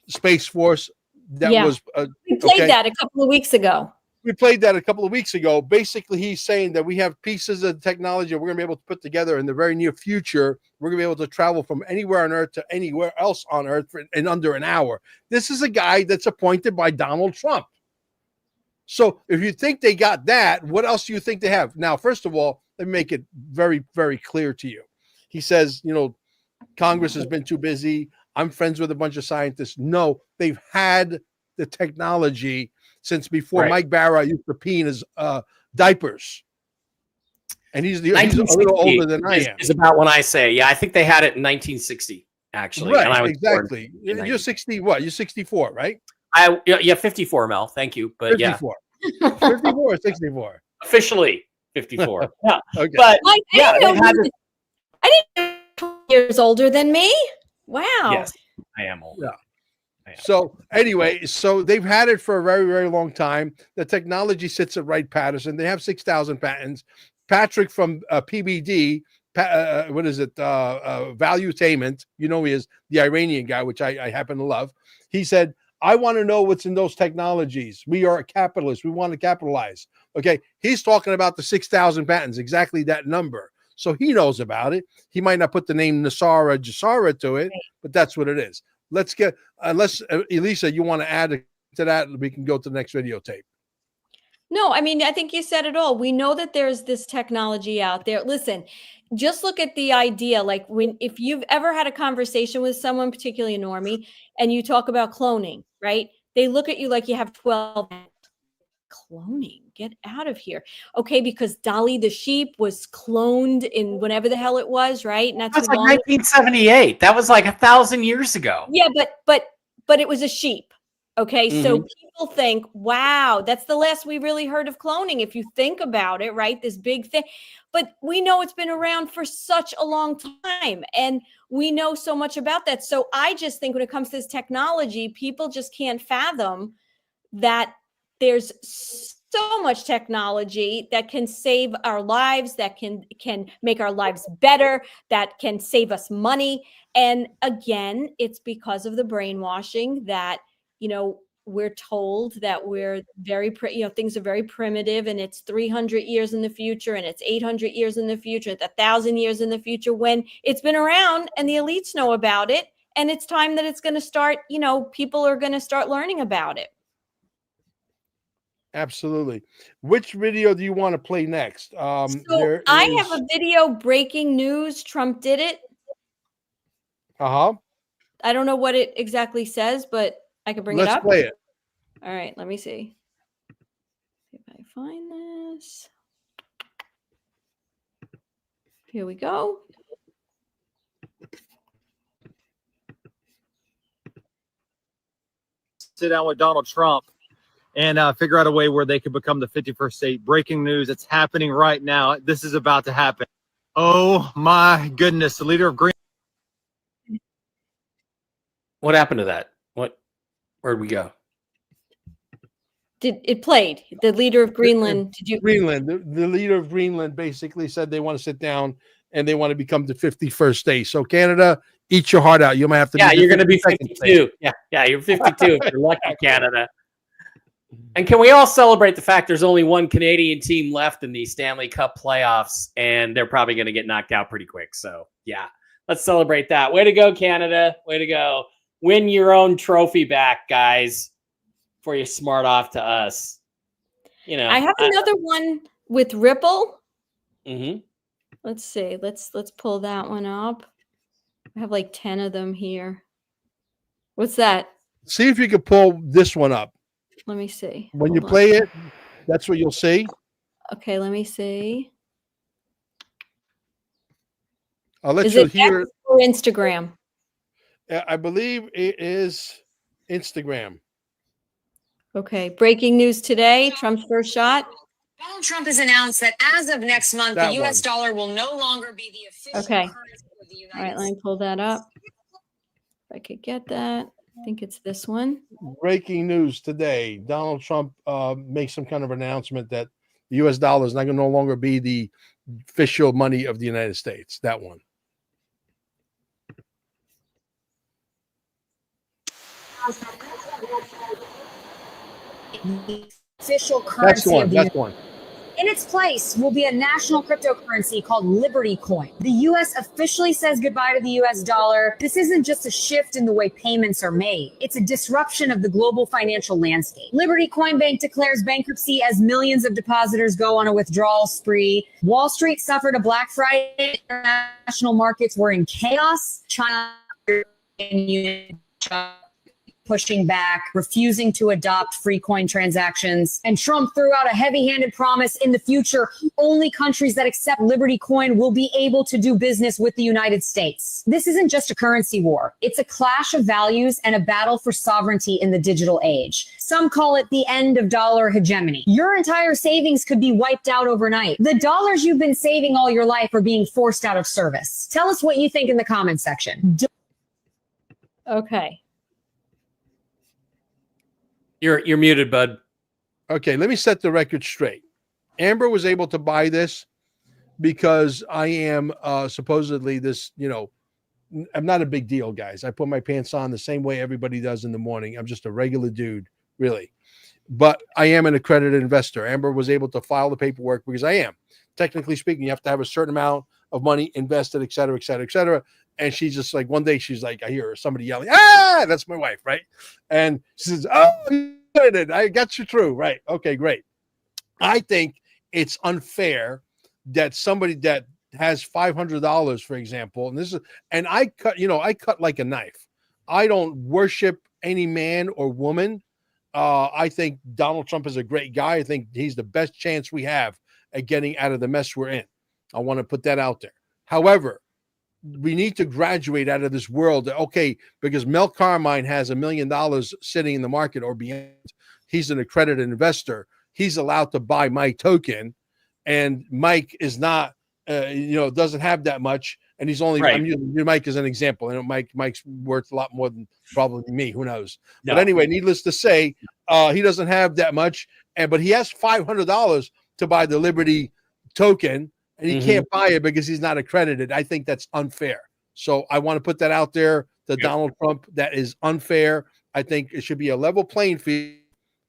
Space Force? That was we played that a couple of weeks ago. We played that a couple of weeks ago. Basically, he's saying that we have pieces of technology we're going to be able to put together in the very near future. We're going to be able to travel from anywhere on Earth to anywhere else on Earth in under an hour. This is a guy that's appointed by Donald Trump. So if you think they got that, what else do you think they have? Now, first of all, let me make it very, very clear to you. He says, Congress has been too busy. I'm friends with a bunch of scientists. No, they've had the technology since before Mike Barra used to pee in his diapers. And he's a little older than I am. Is about when I say, yeah, I think they had it in 1960, actually. Right, and I was exactly. You're 60, what? You're 64, right? Yeah, 54, Mel. Thank you. But 54. Yeah. 54 or 64? Officially 54. Yeah. Okay. But Mike, yeah, I didn't know 20 years older than me. Wow. Yes, I am old. Yeah. So anyway, so they've had it for a very, very long time. The technology sits at Wright-Patterson. They have 6,000 patents. Patrick from PBD, Valuetainment, he is the Iranian guy, which I happen to love. He said, I want to know what's in those technologies. We are a capitalist. We want to capitalize. Okay. He's talking about the 6,000 patents, exactly that number. So he knows about it. He might not put the name Nasara Jassara to it, but that's what it is. Let's get, unless Elisa, you want to add to that, we can go to the next videotape. No, I mean, I think you said it all. We know that there's this technology out there. Listen, just look at the idea. Like if you've ever had a conversation with someone, particularly a normie, and you talk about cloning, right? They look at you like you have 12. Cloning, get out of here. Okay, because Dolly the sheep was cloned in whenever the hell it was, right? And that's like 1978. That was like 1,000 years ago. Yeah, but it was a sheep. Okay, so people think, wow, that's the last we really heard of cloning. If you think about it, right? This big thing. But we know it's been around for such a long time, and we know so much about that. So I just think when it comes to this technology, people just can't fathom that there's so much technology that can save our lives, that can make our lives better, that can save us money. And again, it's because of the brainwashing that, we're told that we're very, things are very primitive, and it's 300 years in the future, and it's 800 years in the future, it's 1,000 years in the future, when it's been around and the elites know about it. And it's time that it's going to start, people are going to start learning about it. Absolutely. Which video do you want to play next? So I have a video, breaking news. Trump did it. I don't know what it exactly says, but I can bring it up. Let's play it. All right, let me see. If I find this. Here we go. sit down with Donald Trump and figure out a way where they could become the 51st state. Breaking news. It's happening right now. This is about to happen. Oh my goodness. The leader of Greenland. What happened to that? Where'd we go? It played. The leader of Greenland. Greenland. The leader of Greenland basically said they want to sit down and they want to become the 51st state. So Canada, eat your heart out. You might have to. Yeah, you're going to be 52nd 52. Yeah, you're 52 if you're lucky, Canada. And can we all celebrate the fact there's only one Canadian team left in the Stanley Cup playoffs, and they're probably going to get knocked out pretty quick. So yeah, let's celebrate that. Way to go, Canada. Way to go. Win your own trophy back, guys. Before you smart off to us. You know, I have another one with Ripple. Mm-hmm. Let's see. Let's pull that one up. I have like 10 of them here. What's that? See if you can pull this one up. Let me see. When you Hold play on. it, that's what you'll see. Okay, let me see. I'll let Is you it hear. X or Instagram? I believe it is Instagram. Okay, breaking news today. Trump's first shot. Donald Trump has announced that as of next month, That the U.S. one. dollar will no longer be the official Okay. currency of the United All right, let me pull that up. If I could get that. I think it's this one. Breaking news today. Donald Trump makes some kind of announcement that the U.S. dollar is not going to no longer be the official money of the United States. That one. official That's currency the one. of the That's the one. In its place will be a national cryptocurrency called Liberty Coin. The U.S. officially says goodbye to the U.S. dollar. This isn't just a shift in the way payments are made. It's a disruption of the global financial landscape. Liberty Coin Bank declares bankruptcy as millions of depositors go on a withdrawal spree. Wall Street suffered a Black Friday. International markets were in chaos. China pushing back, refusing to adopt free coin transactions. And Trump threw out a heavy-handed promise in the future. Only countries that accept Liberty Coin will be able to do business with the United States. This isn't just a currency war. It's a clash of values and a battle for sovereignty in the digital age. Some call it the end of dollar hegemony. Your entire savings could be wiped out overnight. The dollars you've been saving all your life are being forced out of service. Tell us what you think in the comments section. Okay. You're muted, bud. Okay, let me set the record straight. Amber was able to buy this because I am supposedly this, I'm not a big deal, guys. I put my pants on the same way everybody does in the morning. I'm just a regular dude, really. But I am an accredited investor. Amber was able to file the paperwork because I am. Technically speaking, you have to have a certain amount of money invested, et cetera, et cetera, et cetera. And she's just like, one day she's like, I hear somebody yelling, that's my wife, right? And she says, oh, you did it. I got you through. Right. Okay, great. I think it's unfair that somebody that has $500, for example, and I cut like a knife. I don't worship any man or woman. I think Donald Trump is a great guy. I think he's the best chance we have at getting out of the mess we're in. I want to put that out there. However, we need to graduate out of this world. Okay, because Mel Carmine has $1 million sitting in the market or beyond. He's an accredited investor. He's allowed to buy my token, and Mike is not. Doesn't have that much, and he's only. Right. I'm using Mike as an example. Mike's worth a lot more than probably me. Who knows? No. But anyway, needless to say, he doesn't have that much, but he has $500 to buy the Liberty token. And he can't buy it because he's not accredited. I think that's unfair. So I want to put that out there to Donald Trump. That is unfair. I think it should be a level playing field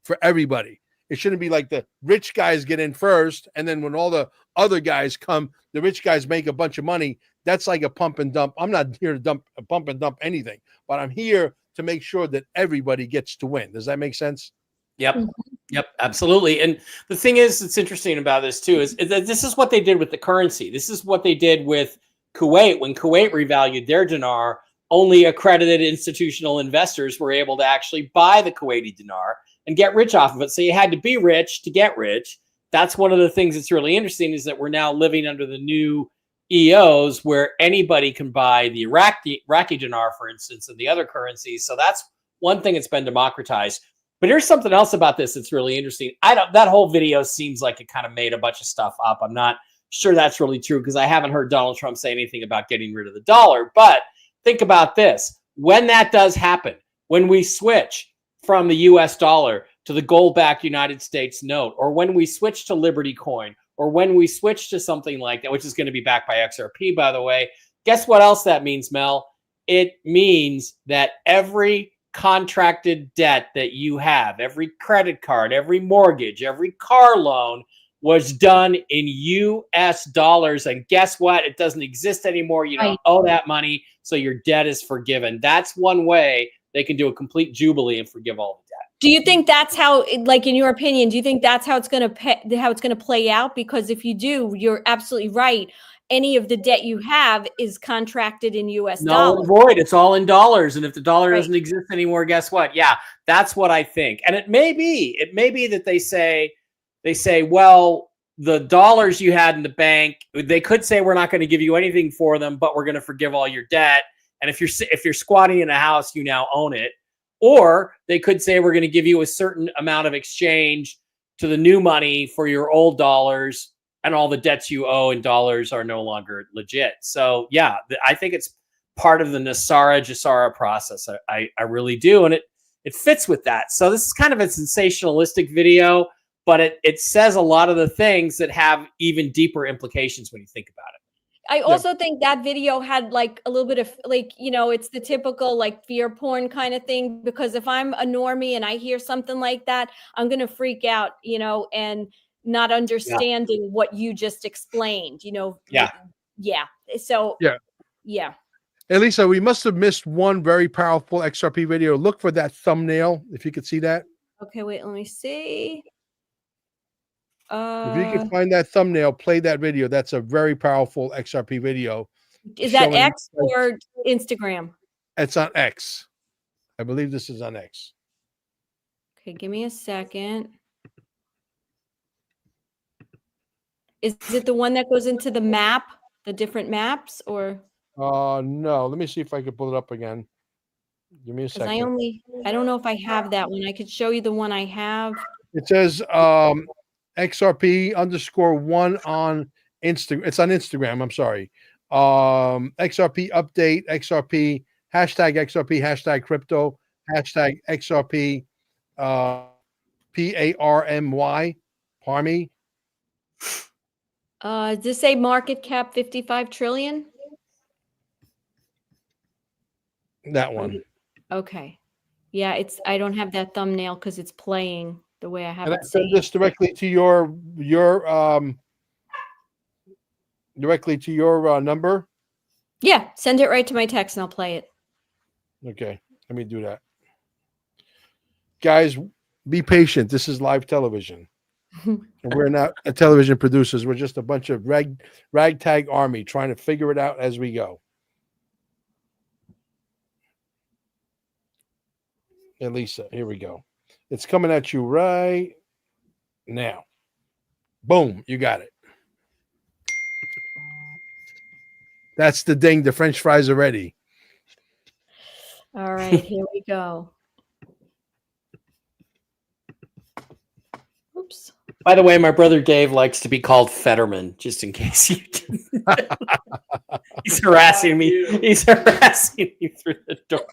for everybody. It shouldn't be like the rich guys get in first, and then when all the other guys come, the rich guys make a bunch of money. That's like a pump and dump. I'm not here to pump and dump anything, but I'm here to make sure that everybody gets to win. Does that make sense? Yep, absolutely. And the thing is, it's interesting about this too, is that this is what they did with the currency. This is what they did with Kuwait. When Kuwait revalued their dinar, only accredited institutional investors were able to actually buy the Kuwaiti dinar and get rich off of it. So you had to be rich to get rich. That's one of the things that's really interesting, is that we're now living under the new EOs where anybody can buy the Iraqi dinar, for instance, and the other currencies. So that's one thing, it's been democratized. But here's something else about this that's really interesting. That whole video seems like it kind of made a bunch of stuff up. I'm not sure that's really true because I haven't heard Donald Trump say anything about getting rid of the dollar. But think about this. When that does happen, when we switch from the US dollar to the gold-backed United States note, or when we switch to Liberty coin, or when we switch to something like that, which is going to be backed by XRP, by the way, guess what else that means, Mel? It means that every contracted debt that you have, every credit card, every mortgage, every car loan was done in US dollars. And guess what? It doesn't exist anymore. You don't owe that money, so your debt is forgiven. That's one way they can do a complete jubilee and forgive all the debt. Do you think that's how, like, in your opinion, do you think that's how it's going to play out? Because if you do, you're absolutely right. Any of the debt you have is contracted in US dollars. No void. It's all in dollars. And if the dollar doesn't exist anymore, guess what? Yeah, that's what I think. And it may be that they say, well, the dollars you had in the bank, they could say we're not going to give you anything for them, but we're going to forgive all your debt. And if you're squatting in a house, you now own it. Or they could say we're going to give you a certain amount of exchange to the new money for your old dollars, and all the debts you owe in dollars are no longer legit. So yeah, I think it's part of the Nasara-Jassara process. I really do. And it fits with that. So this is kind of a sensationalistic video, but it says a lot of the things that have even deeper implications when you think about it. I also think that video had like a little bit of like, it's the typical like fear porn kind of thing, because if I'm a normie and I hear something like that, I'm going to freak out, and not understanding what you just explained, Yeah. So, yeah. Elisa, we must have missed one very powerful XRP video. Look for that thumbnail, if you could see that. Okay, wait, let me see. If you can find that thumbnail, play that video. That's a very powerful XRP video. Is that X or Instagram? It's on X. I believe this is on X. Okay, give me a second. Is it the one that goes into the map, the different maps, or? No. Let me see if I can pull it up again. Give me a second. I don't know if I have that one. I could show you the one I have. It says XRP_1 on Instagram. It's on Instagram. I'm sorry. XRP update, XRP, #XRP, #crypto, #XRP, PARMY, Parmy. Does this say market cap 55 trillion? That one. Okay. Yeah, I don't have that thumbnail because it's playing the way I have And it I send saved. this directly to your number. Yeah, send it right to my text and I'll play it. Okay, let me do that. Guys, be patient. This is live television. And we're not television producers. We're just a bunch of ragtag army trying to figure it out as we go. And Lisa, here we go. It's coming at you right now. Boom, you got it. That's the ding. The French fries are ready. All right, here we go. Oops. By the way, my brother Dave likes to be called Fetterman, just in case you didn't. He's harassing me. He's harassing me through the door.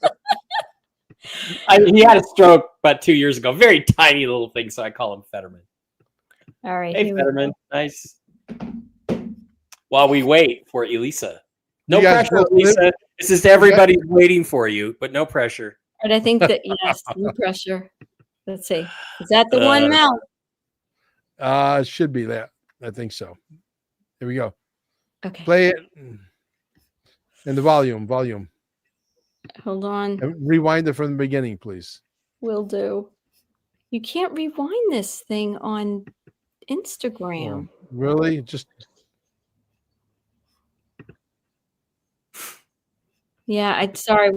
He had a stroke about 2 years ago. Very tiny little thing, so I call him Fetterman. All right. Hey, Fetterman. Nice. While we wait for Elisa. No pressure, Elisa. This is everybody's waiting for you, but no pressure. But I think that, yes, no pressure. Let's see. Is that the one, Mel? It should be that. I think so. Here we go. Okay. Play it. And the volume. Hold on. And rewind it from the beginning, please. Will do. You can't rewind this thing on Instagram. Really? Just Yeah, sorry.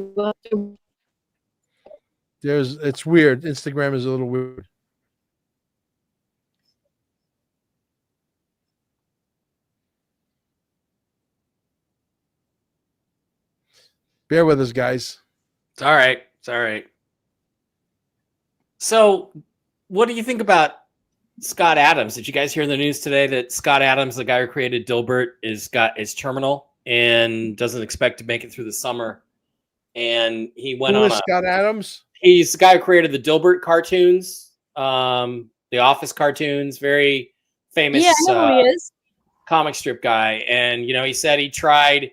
it's weird. Instagram is a little weird. Bear with us, guys. It's all right. It's all right. So, what do you think about Scott Adams? Did you guys hear in the news today that Scott Adams, the guy who created Dilbert, is terminal and doesn't expect to make it through the summer? And he went Who on is Scott Adams? He's the guy who created the Dilbert cartoons, the Office cartoons, very famous. Yeah, I know who he is. Comic strip guy. And he said he tried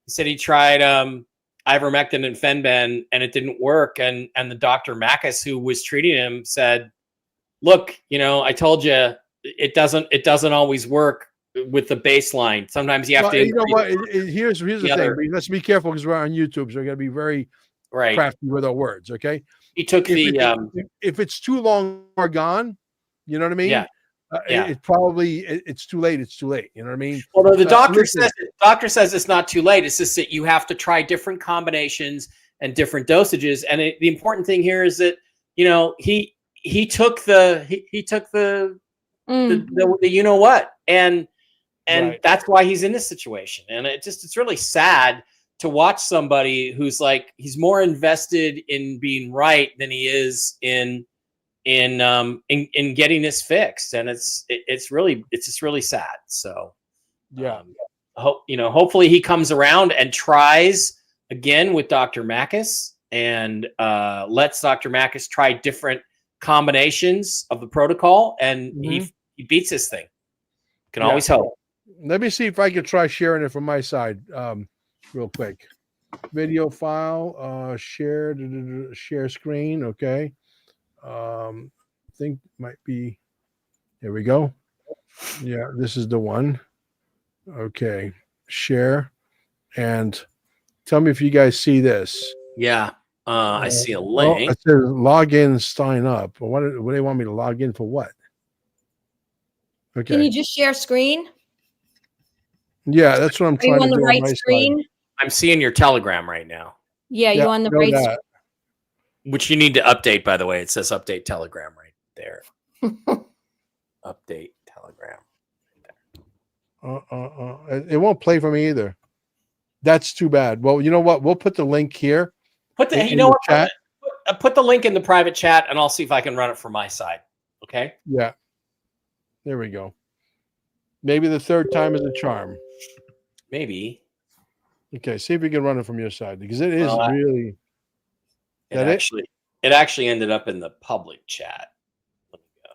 ivermectin and Fenben, and it didn't work. And the Dr. Makis, who was treating him, said, look, I told you it doesn't always work with the baseline. Sometimes you have to. You know what? Here's the thing. Let's be careful because we're on YouTube, so we got to be very crafty with our words. Okay. He took if it's too long or gone, you know what I mean? Yeah. It probably it's too late. It's too late. You know what I mean? Well, the doctor says it's not too late. It's just that you have to try different combinations and different dosages. And the important thing here is that he took the you know what, and that's why he's in this situation. And it's really sad to watch somebody who's like, he's more invested in being right than he is in getting this fixed. And it's just really sad. So hopefully he comes around and tries again with Dr. Makis and lets Dr. Makis try different combinations of the protocol, and he beats this thing. Can always hope. Let me see if I can try sharing it from my side real quick. Video file, share screen. Okay. I think might be. There we go. Yeah, this is the one. Okay, share, and tell me if you guys see this. Yeah, I see a link. It says log in, sign up. What do they want me to log in for? What? Okay. Can you just share screen? Yeah, that's what I'm trying to do. Are you on the right screen? I'm seeing your Telegram right now. Yeah, you on the right screen. Which you need to update, by the way. It says update Telegram right there. Update Telegram. It won't play for me either. That's too bad. Well, you know what? We'll put the link here. Put the link in the private chat, and I'll see if I can run it from my side. Okay? Yeah. There we go. Maybe the third time is a charm. Maybe. Okay, see if we can run it from your side, because it is really. It actually ended up in the public chat. Let me go.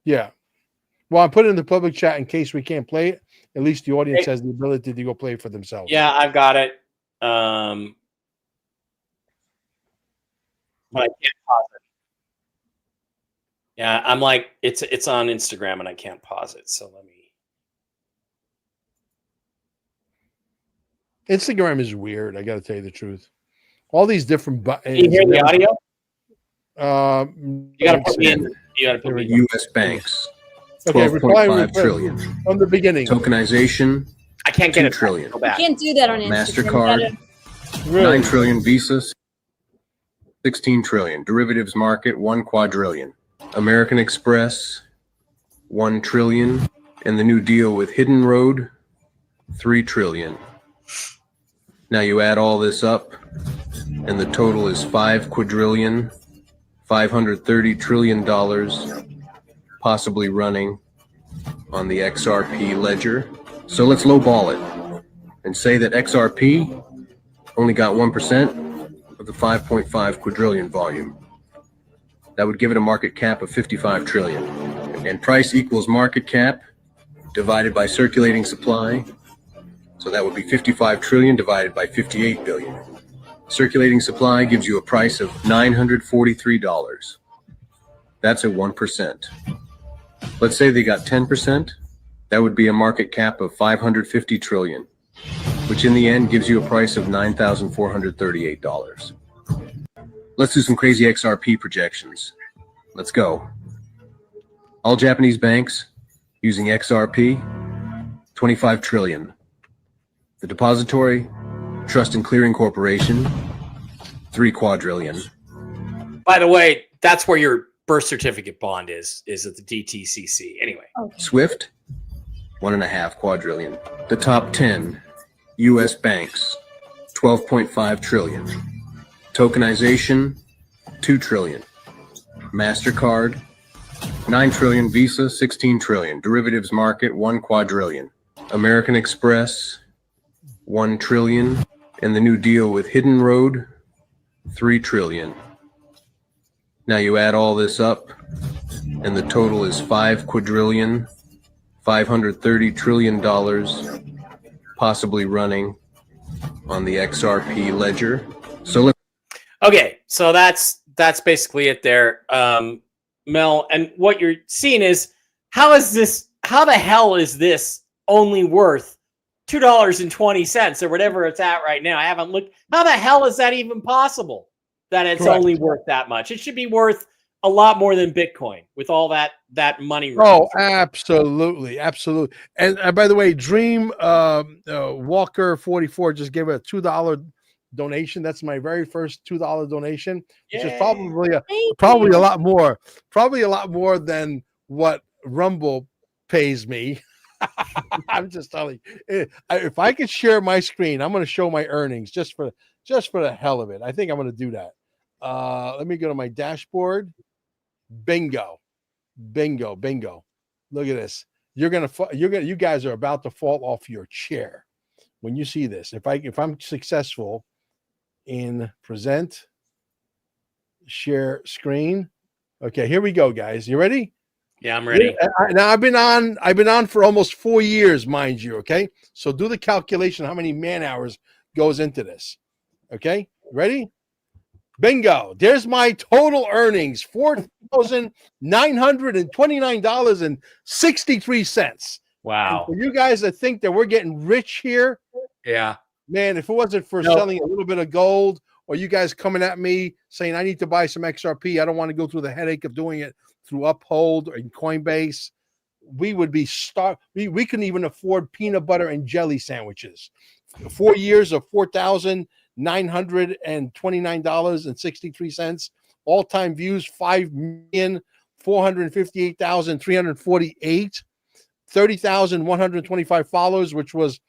Yeah. Well, I put it in the public chat in case we can't play it. At least the audience has the ability to go play it for themselves. Yeah, I've got it. But I can't pause it. Yeah, I'm like, it's on Instagram and I can't pause it. So let me. Instagram is weird. I got to tell you the truth. All these different buttons. Can you hear the audio? You got to put me in. You got to put me in. U.S. banks. Okay, 12.5 trillion. From the beginning. Tokenization. I can't get 2 it. trillion. You can't do that on Instagram. MasterCard. 9 trillion. Visa. 16 trillion. Derivatives market. 1 quadrillion. American Express. 1 trillion. And the new deal with Hidden Road. 3 trillion. Now you add all this up, and the total is 5 quadrillion, $530 trillion, possibly running on the XRP ledger. So let's lowball it and say that XRP only got 1% of the 5.5 quadrillion volume. That would give it a market cap of 55 trillion. And price equals market cap divided by circulating supply. So that would be 55 trillion divided by 58 billion. Circulating supply gives you a price of $943. That's a 1%. Let's say they got 10%. That would be a market cap of 550 trillion, which in the end gives you a price of $9,438. Let's do some crazy XRP projections. Let's go. All Japanese banks using XRP, 25 trillion. The Depository Trust and Clearing Corporation, 3 quadrillion. By the way, that's where your birth certificate bond is at the DTCC. Anyway. Okay. SWIFT, 1.5 quadrillion. The top 10 U.S. banks, 12.5 trillion. Tokenization, 2 trillion. MasterCard, 9 trillion. Visa, 16 trillion. Derivatives market, 1 quadrillion. American Express, 1 trillion. And the new deal with Hidden Road, 3 trillion. Now you add all this up, and the total is 5 quadrillion, $530 trillion, possibly running on the XRP ledger. So Okay, so that's basically it there, Mel. And what you're seeing is how the hell is this only worth $2.20 or whatever it's at right now? I haven't looked. How the hell is that even possible? That it's Correct. only worth that much? It should be worth a lot more than Bitcoin with all that money. Oh, absolutely, absolutely. And by the way, Dream Walker 44 just gave a $2 donation. That's my very first $2 donation, which is probably a lot more than what Rumble pays me. I'm just telling you, if I could share my screen, I'm going to show my earnings just for the hell of it. I think I'm going to do that. Let me go to my dashboard. Bingo. Look at this. You guys are about to fall off your chair when you see this. If I'm successful in present, share screen. Okay, here we go, guys. You ready? Yeah, I'm ready. Now I've been on for almost 4 years, mind you. Okay, so do the calculation how many man hours goes into this. Okay, ready? Bingo! There's my total earnings: $4,929.63. Wow! And for you guys that think that we're getting rich here, yeah, man, if it wasn't for selling a little bit of gold, or you guys coming at me saying I need to buy some XRP, I don't want to go through the headache of doing it through Uphold or in Coinbase, we would be starved. We couldn't even afford peanut butter and jelly sandwiches. 4 years of $4,929.63. All-time views 5,458,348. 30,125 followers, which was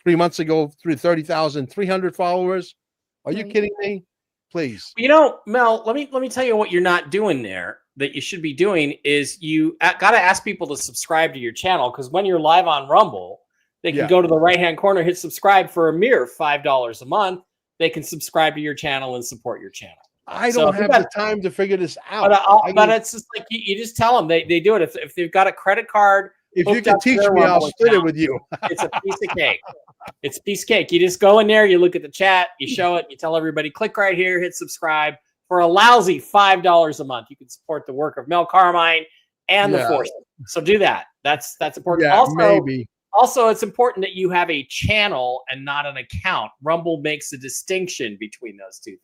3 months ago, 30,300 followers. Are you kidding me? Please. You know, Mel, let me tell you what you're not doing there that you should be doing is you got to ask people to subscribe to your channel, because when you're live on Rumble, they can go to the right-hand corner, hit subscribe for a mere $5 a month. They can subscribe to your channel and support your channel. I don't have the time to figure this out. But it's just like you just tell them they do it. If they've got a credit card, if you can teach me, I'll split it with you. It's a piece of cake. It's a piece of cake. You just go in there, you look at the chat, you show it, you tell everybody, click right here, hit subscribe. For a lousy $5 a month, you can support the work of Mel Carmine and the Force. So do that. That's important. Yeah, maybe. Also, it's important that you have a channel and not an account. Rumble makes a distinction between those two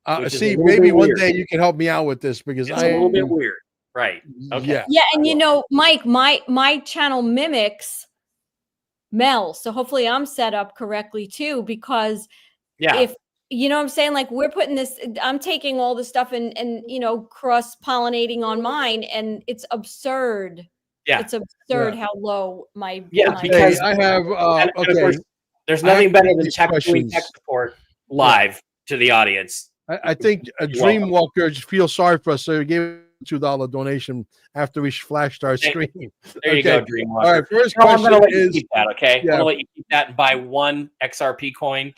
things. See, maybe one day you can help me out with this, because it's a little bit weird. Right. Okay. Yeah, and you know, Mike, my channel mimics Mel, so hopefully I'm set up correctly too, because if you know what I'm saying, like we're putting this, I'm taking all this stuff and you know, cross-pollinating on mine, and it's absurd. Yeah, it's absurd how low my because I have there's nothing better than doing tech support live to the audience. I think a Dreamwalker feels sorry for us, so he gave a $2 donation after we flashed our screen. There you go, Dreamwalker. All right, first I'm question gonna let you is keep that, okay? I'm gonna let you keep that and buy one XRP coin.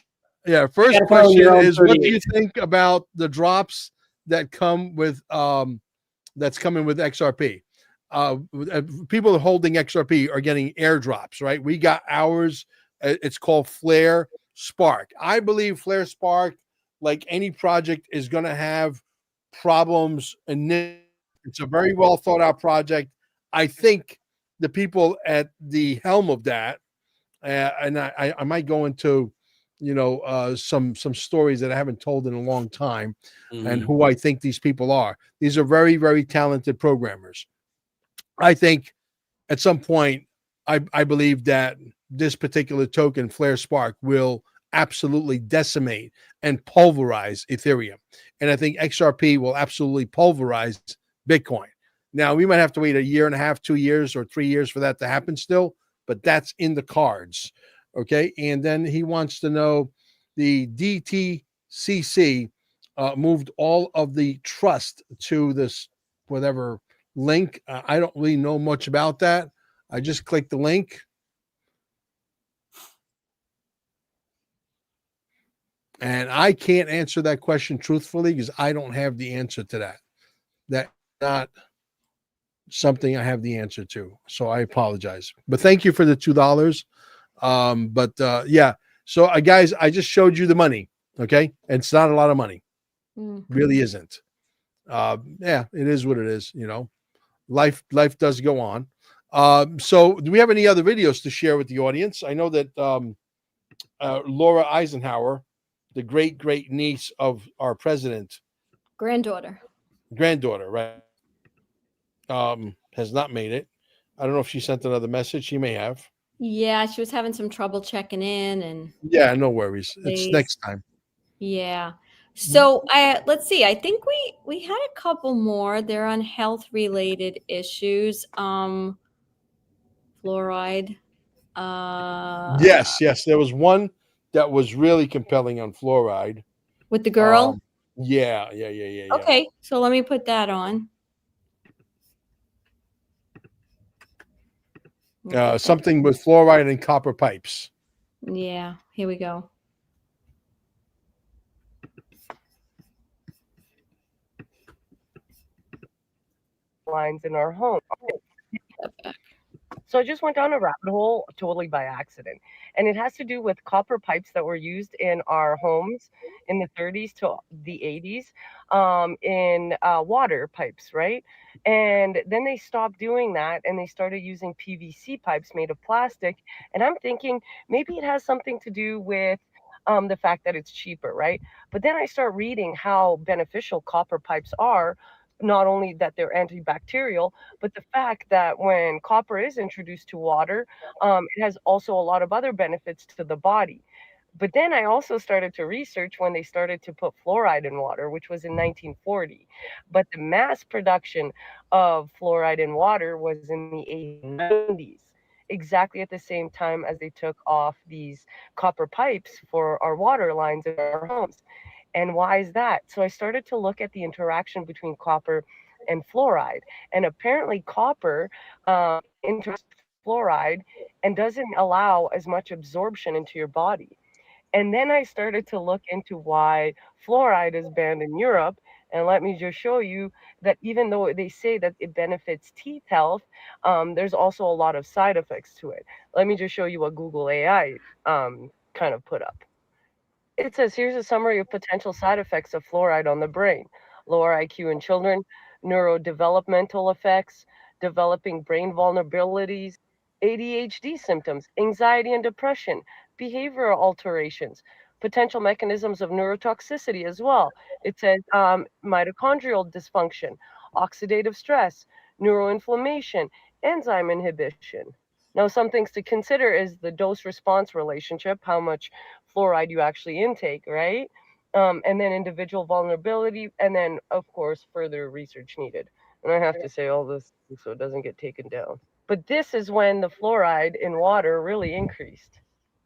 Yeah, first question is, what do you think about the drops that come with that's coming with XRP? People holding XRP are getting airdrops, right? We got ours. It's called Flare Spark. I believe Flare Spark, like any project, is going to have problems, and it's a very well thought out project. I think the people at the helm of that, and I might go into, you know, some stories that I haven't told in a long time, and who I think these people are. These are very, very talented programmers. I think at some point, I believe that this particular token, Flare Spark, will absolutely decimate and pulverize Ethereum. And I think XRP will absolutely pulverize Bitcoin. Now, we might have to wait a year and a half, 2 years, or 3 years for that to happen still, but that's in the cards. Okay. And then he wants to know the DTCC moved all of the trust to this whatever link. I don't really know much about that. I just clicked the link. And I can't answer that question truthfully because I don't have the answer to that. That's not something I have the answer to. So I apologize. But thank you for the $2. Yeah. So guys, I just showed you the money. Okay. And it's not a lot of money. Really isn't. Yeah, it is what it is. You know, life does go on. So do we have any other videos to share with the audience? I know that Laura Eisenhower, the great niece of our president, Granddaughter, right, has not made it. I don't know if she sent another message. She may have. Yeah, she was having some trouble checking in, and yeah, no worries. It's next time. Yeah. So let's see. I think we had a couple more. They're on health related issues. Fluoride. Yes. There was one that was really compelling on fluoride. With the girl? Yeah. Okay, so let me put that on. Something with fluoride and copper pipes. Yeah, here we go. Lines in our home. So I just went down a rabbit hole totally by accident. And it has to do with copper pipes that were used in our homes in the 30s to the 80s in water pipes, right? And then they stopped doing that and they started using PVC pipes made of plastic. And I'm thinking maybe it has something to do with the fact that it's cheaper, right? But then I start reading how beneficial copper pipes are, not only that they're antibacterial, but the fact that when copper is introduced to water, it has also a lot of other benefits to the body. But then I also started to research when they started to put fluoride in water, which was in 1940. But the mass production of fluoride in water was in the 80s, exactly at the same time as they took off these copper pipes for our water lines in our homes. And why is that? So I started to look at the interaction between copper and fluoride. And apparently copper interacts with fluoride and doesn't allow as much absorption into your body. And then I started to look into why fluoride is banned in Europe. And let me just show you that even though they say that it benefits teeth health, there's also a lot of side effects to it. Let me just show you what Google AI kind of put up. It says, here's a summary of potential side effects of fluoride on the brain: lower IQ in children, neurodevelopmental effects, developing brain vulnerabilities, ADHD symptoms, anxiety and depression, behavioral alterations, potential mechanisms of neurotoxicity as well. It says mitochondrial dysfunction, oxidative stress, neuroinflammation, enzyme inhibition. Now, some things to consider is the dose-response relationship, how much fluoride you actually intake, right? And then individual vulnerability, and then, of course, further research needed. And I have to say all this so it doesn't get taken down. But this is when the fluoride in water really increased.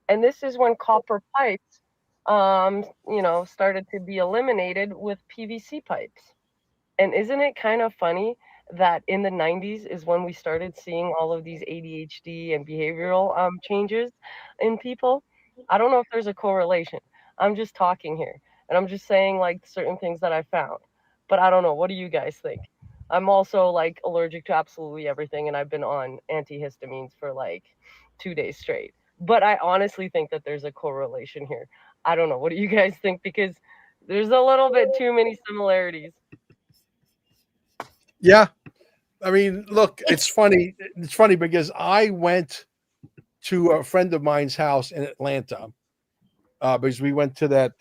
And this is when copper pipes, started to be eliminated with PVC pipes. And isn't it kind of funny that in the 90s is when we started seeing all of these ADHD and behavioral changes in people? I don't know if there's a correlation. I'm just talking here, and I'm just saying like certain things that I found. But I don't know. What do you guys think? I'm also like allergic to absolutely everything, and I've been on antihistamines for like 2 days straight. But I honestly think that there's a correlation here. I don't know. What do you guys think? Because there's a little bit too many similarities. Yeah. I mean, look, it's funny. It's funny because I went to a friend of mine's house in Atlanta because we went to that,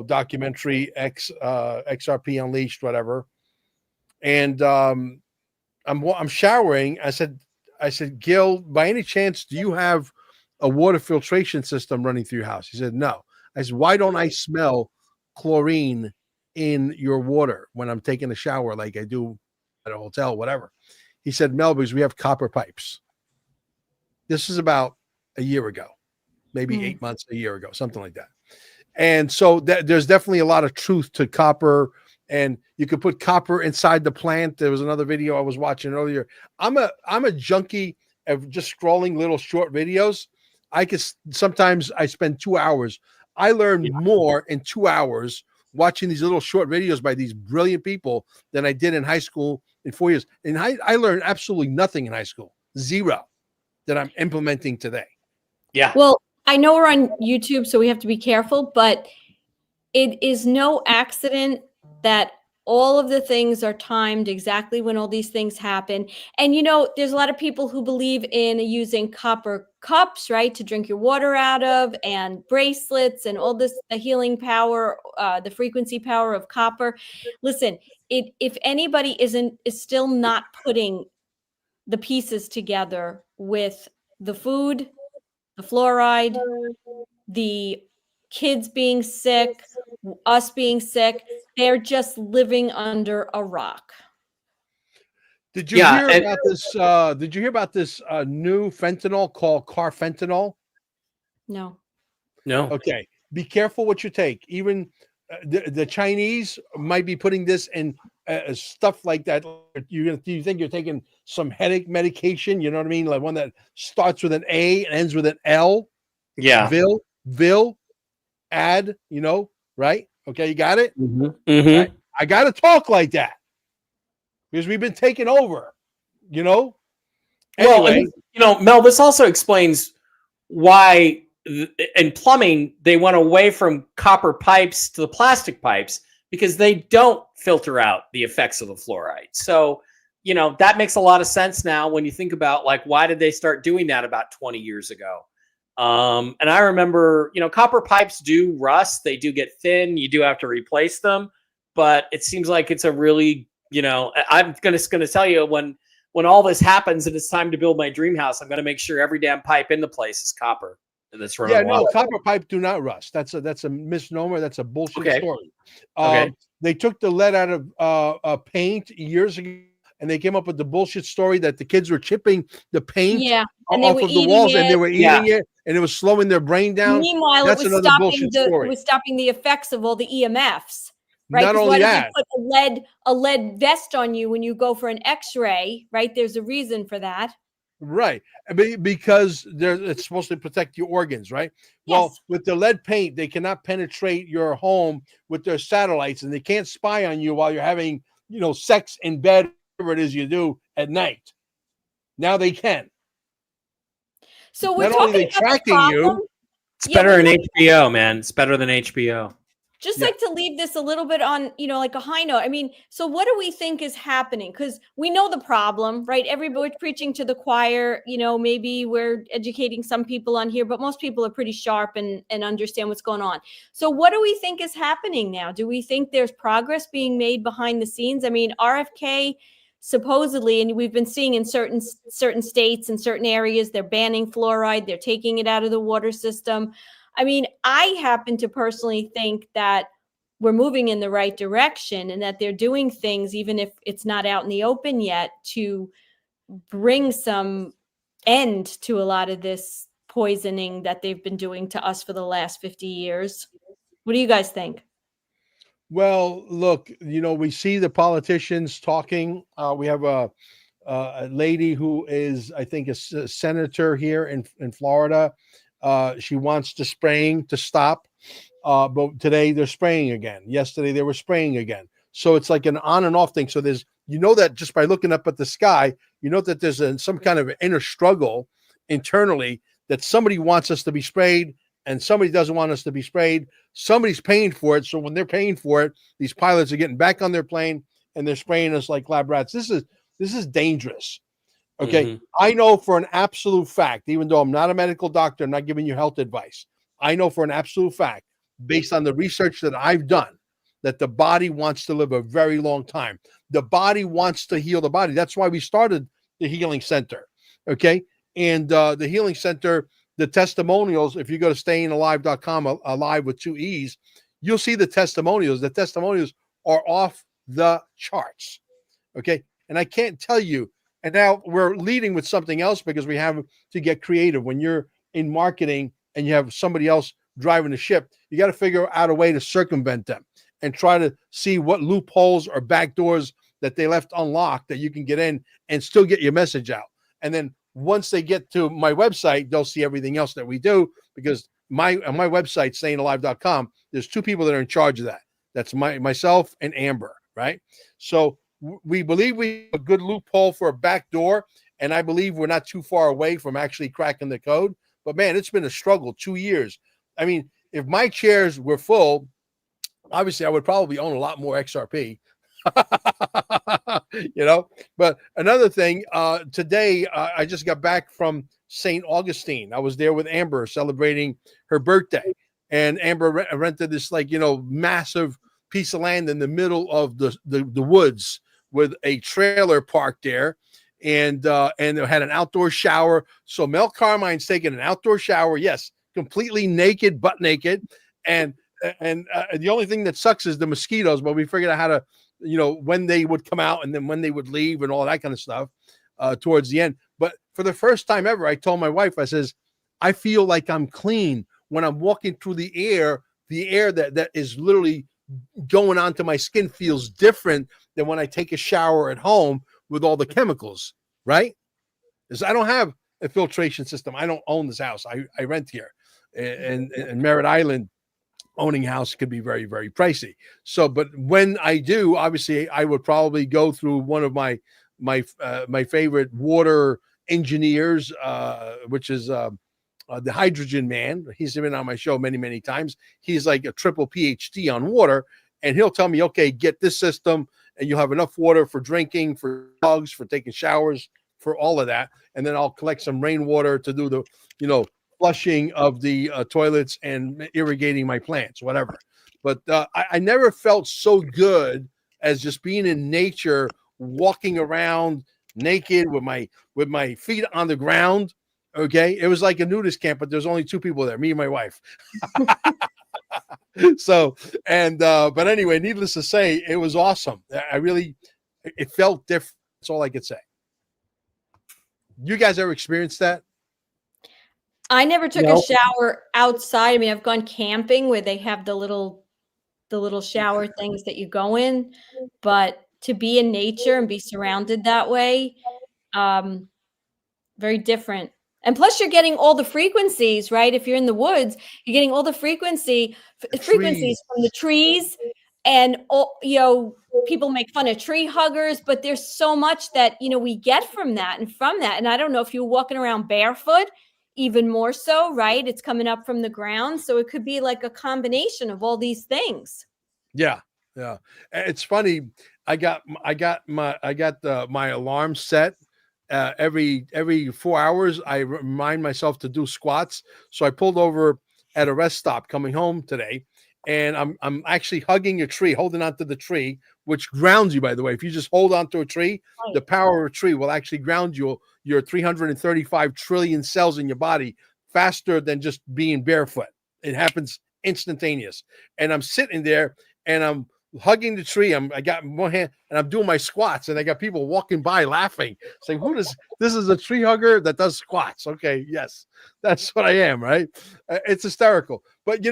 documentary XRP Unleashed, whatever. And I'm showering. I said, Gil, by any chance, do you have a water filtration system running through your house? He said, no. I said, why don't I smell chlorine in your water when I'm taking a shower like I do at a hotel, whatever? He said, Mel, because we have copper pipes. This is about a year ago, maybe 8 months, a year ago, something like that. And so there's definitely a lot of truth to copper, and you could put copper inside the plant. There was another video I was watching earlier. I'm a junkie of just scrolling little short videos. Sometimes I spend 2 hours. I learn more in 2 hours watching these little short videos by these brilliant people than I did in high school in 4 years. And I learned absolutely nothing in high school, zero, that I'm implementing today. Yeah. Well, I know we're on YouTube, so we have to be careful, but it is no accident that all of the things are timed exactly when all these things happen. And, you know, there's a lot of people who believe in using copper cups, right, to drink your water out of, and bracelets and all this, the healing power, the frequency power of copper. Listen, if anybody is still not putting the pieces together with the food, the fluoride, the kids being sick, us being sick, they're just living under a rock. Did you hear about this? Did you hear about this new fentanyl called carfentanil? No. No. Okay. Be careful what you take. Even the Chinese might be putting this in stuff like that. You think you're taking some headache medication? You know what I mean? Like one that starts with an A and ends with an L. Yeah. Vil, add. You know, right? Okay, you got it. Mm-hmm. I got to talk like that because we've been taken over. You know. Well, Anyway, and, you know, Mel, this also explains why in plumbing they went away from copper pipes to the plastic pipes, because they don't filter out the effects of the fluoride. So, you know, that makes a lot of sense now when you think about, like, why did they start doing that about 20 years ago? And I remember, you know, copper pipes do rust. They do get thin. You do have to replace them. But it seems like it's a really, you know, I'm going to tell you, when all this happens and it's time to build my dream house, I'm going to make sure every damn pipe in the place is copper. That's running water. no, copper pipe do not rust. That's a misnomer. That's a bullshit story. Okay. They took the lead out of paint years ago, and they came up with the bullshit story that the kids were chipping the paint and they off were of the eating walls, and they it. were eating it, and it was slowing their brain down. Meanwhile, That's it was another bullshit story. stopping the effects of all the EMFs. Right? Not 'Cause only why did that, they put a lead vest on you when you go for an X-ray? Right? There's a reason for that. right? Because it's supposed to protect your organs, right? Well, with the lead paint, they cannot penetrate your home with their satellites, and they can't spy on you while you're having, you know, sex in bed, whatever it is you do at night. Now they can. So we're Not only talking they tracking you, it's better than HBO, man. It's better than HBO. Just like to leave this a little bit on, you know, like a high note. I mean, so what do we think is happening? Because we know the problem, right? Everybody's preaching to the choir. You know, maybe we're educating some people on here, but most people are pretty sharp and understand what's going on. So what do we think is happening now? Do we think there's progress being made behind the scenes? I mean, RFK supposedly, and we've been seeing in certain states and certain areas, they're banning fluoride. They're taking it out of the water system. I mean, I happen to personally think that we're moving in the right direction and that they're doing things, even if it's not out in the open yet, to bring some end to a lot of this poisoning that they've been doing to us for the last 50 years. What do you guys think? well, look, you know, we see the politicians talking. We have a lady who is, I think, a senator here in Florida. She wants the spraying to stop, but today they're spraying again. Yesterday they were spraying again. So it's like an on and off thing. So there's, you know, that just by looking up at the sky, you know that there's some kind of inner struggle internally, that somebody wants us to be sprayed and somebody doesn't want us to be sprayed. Somebody's paying for it. So when they're paying for it, these pilots are getting back on their plane and they're spraying us like lab rats. This is dangerous. Okay. I know for an absolute fact, even though I'm not a medical doctor, I'm not giving you health advice. I know for an absolute fact, based on the research that I've done, that the body wants to live a very long time. The body wants to heal the body. That's why we started the Healing Center. Okay. And the Healing Center, the testimonials, if you go to stayingalive.com, alive with 2 E's, you'll see the testimonials. The testimonials are off the charts. Okay. And I can't tell you. And now we're leading with something else because we have to get creative. When you're in marketing and you have somebody else driving the ship. You got to figure out a way to circumvent them and try to see what loopholes or back doors that they left unlocked that you can get in and still get your message out. And then once they get to my website, they'll see everything else that we do, because on my website, stayingalive.com, there's two people that are in charge of that. That's myself and Amber, right? So we believe we have a good loophole for a back door, and I believe we're not too far away from actually cracking the code. But man, it's been a struggle, 2 years. I mean, if my chairs were full, obviously I would probably own a lot more XRP. But another thing, today I just got back from St. Augustine. I was there with Amber celebrating her birthday, and Amber rented this massive piece of land in the middle of the woods with a trailer parked there, and they had an outdoor shower. So Mel Carmine's taking an outdoor shower, yes, completely naked, butt naked, and the only thing that sucks is the mosquitoes, but we figured out how to, when they would come out and then when they would leave and all that kind of stuff towards the end. But for the first time ever, I told my wife, I says, I feel like I'm clean when I'm walking through the air that is literally going onto my skin feels different than when I take a shower at home with all the chemicals, right? Because I don't have a filtration system. I don't own this house. I rent here. And Merritt Island, owning a house could be very, very pricey. So, but when I do, obviously I would probably go through one of my favorite water engineers, which is the Hydrogen Man. He's been on my show many, many times. He's like a triple PhD on water, and he'll tell me, okay, get this system and you'll have enough water for drinking, for dogs, for taking showers, for all of that. And then I'll collect some rainwater to do the, flushing of the toilets and irrigating my plants, whatever. But I never felt so good as just being in nature, walking around naked with my feet on the ground. Okay, it was like a nudist camp, but there's only two people there, me and my wife. So, but anyway, needless to say, it was awesome. It felt different. That's all I could say. You guys ever experienced that? I never took a shower outside. I mean, I've gone camping where they have the little shower things that you go in, but to be in nature and be surrounded that way, very different. And plus you're getting all the frequencies, right? If you're in the woods, you're getting all the frequencies from the trees, and people make fun of tree huggers, but there's so much that, we get from that. And I don't know if you're walking around barefoot, even more so, right? It's coming up from the ground. So it could be like a combination of all these things. Yeah. It's funny. I got my alarm set every 4 hours. I remind myself to do squats. So I pulled over at a rest stop coming home today, and I'm actually hugging a tree, holding onto the tree, which grounds you, by the way. If you just hold onto a tree, the power of a tree will actually ground you, your 335 trillion cells in your body, faster than just being barefoot. It happens instantaneous. And I'm sitting there and I'm hugging the tree. I got one hand and I'm doing my squats, and I got people walking by laughing, saying, this is a tree hugger that does squats. Okay, yes, that's what I am, right? It's hysterical. But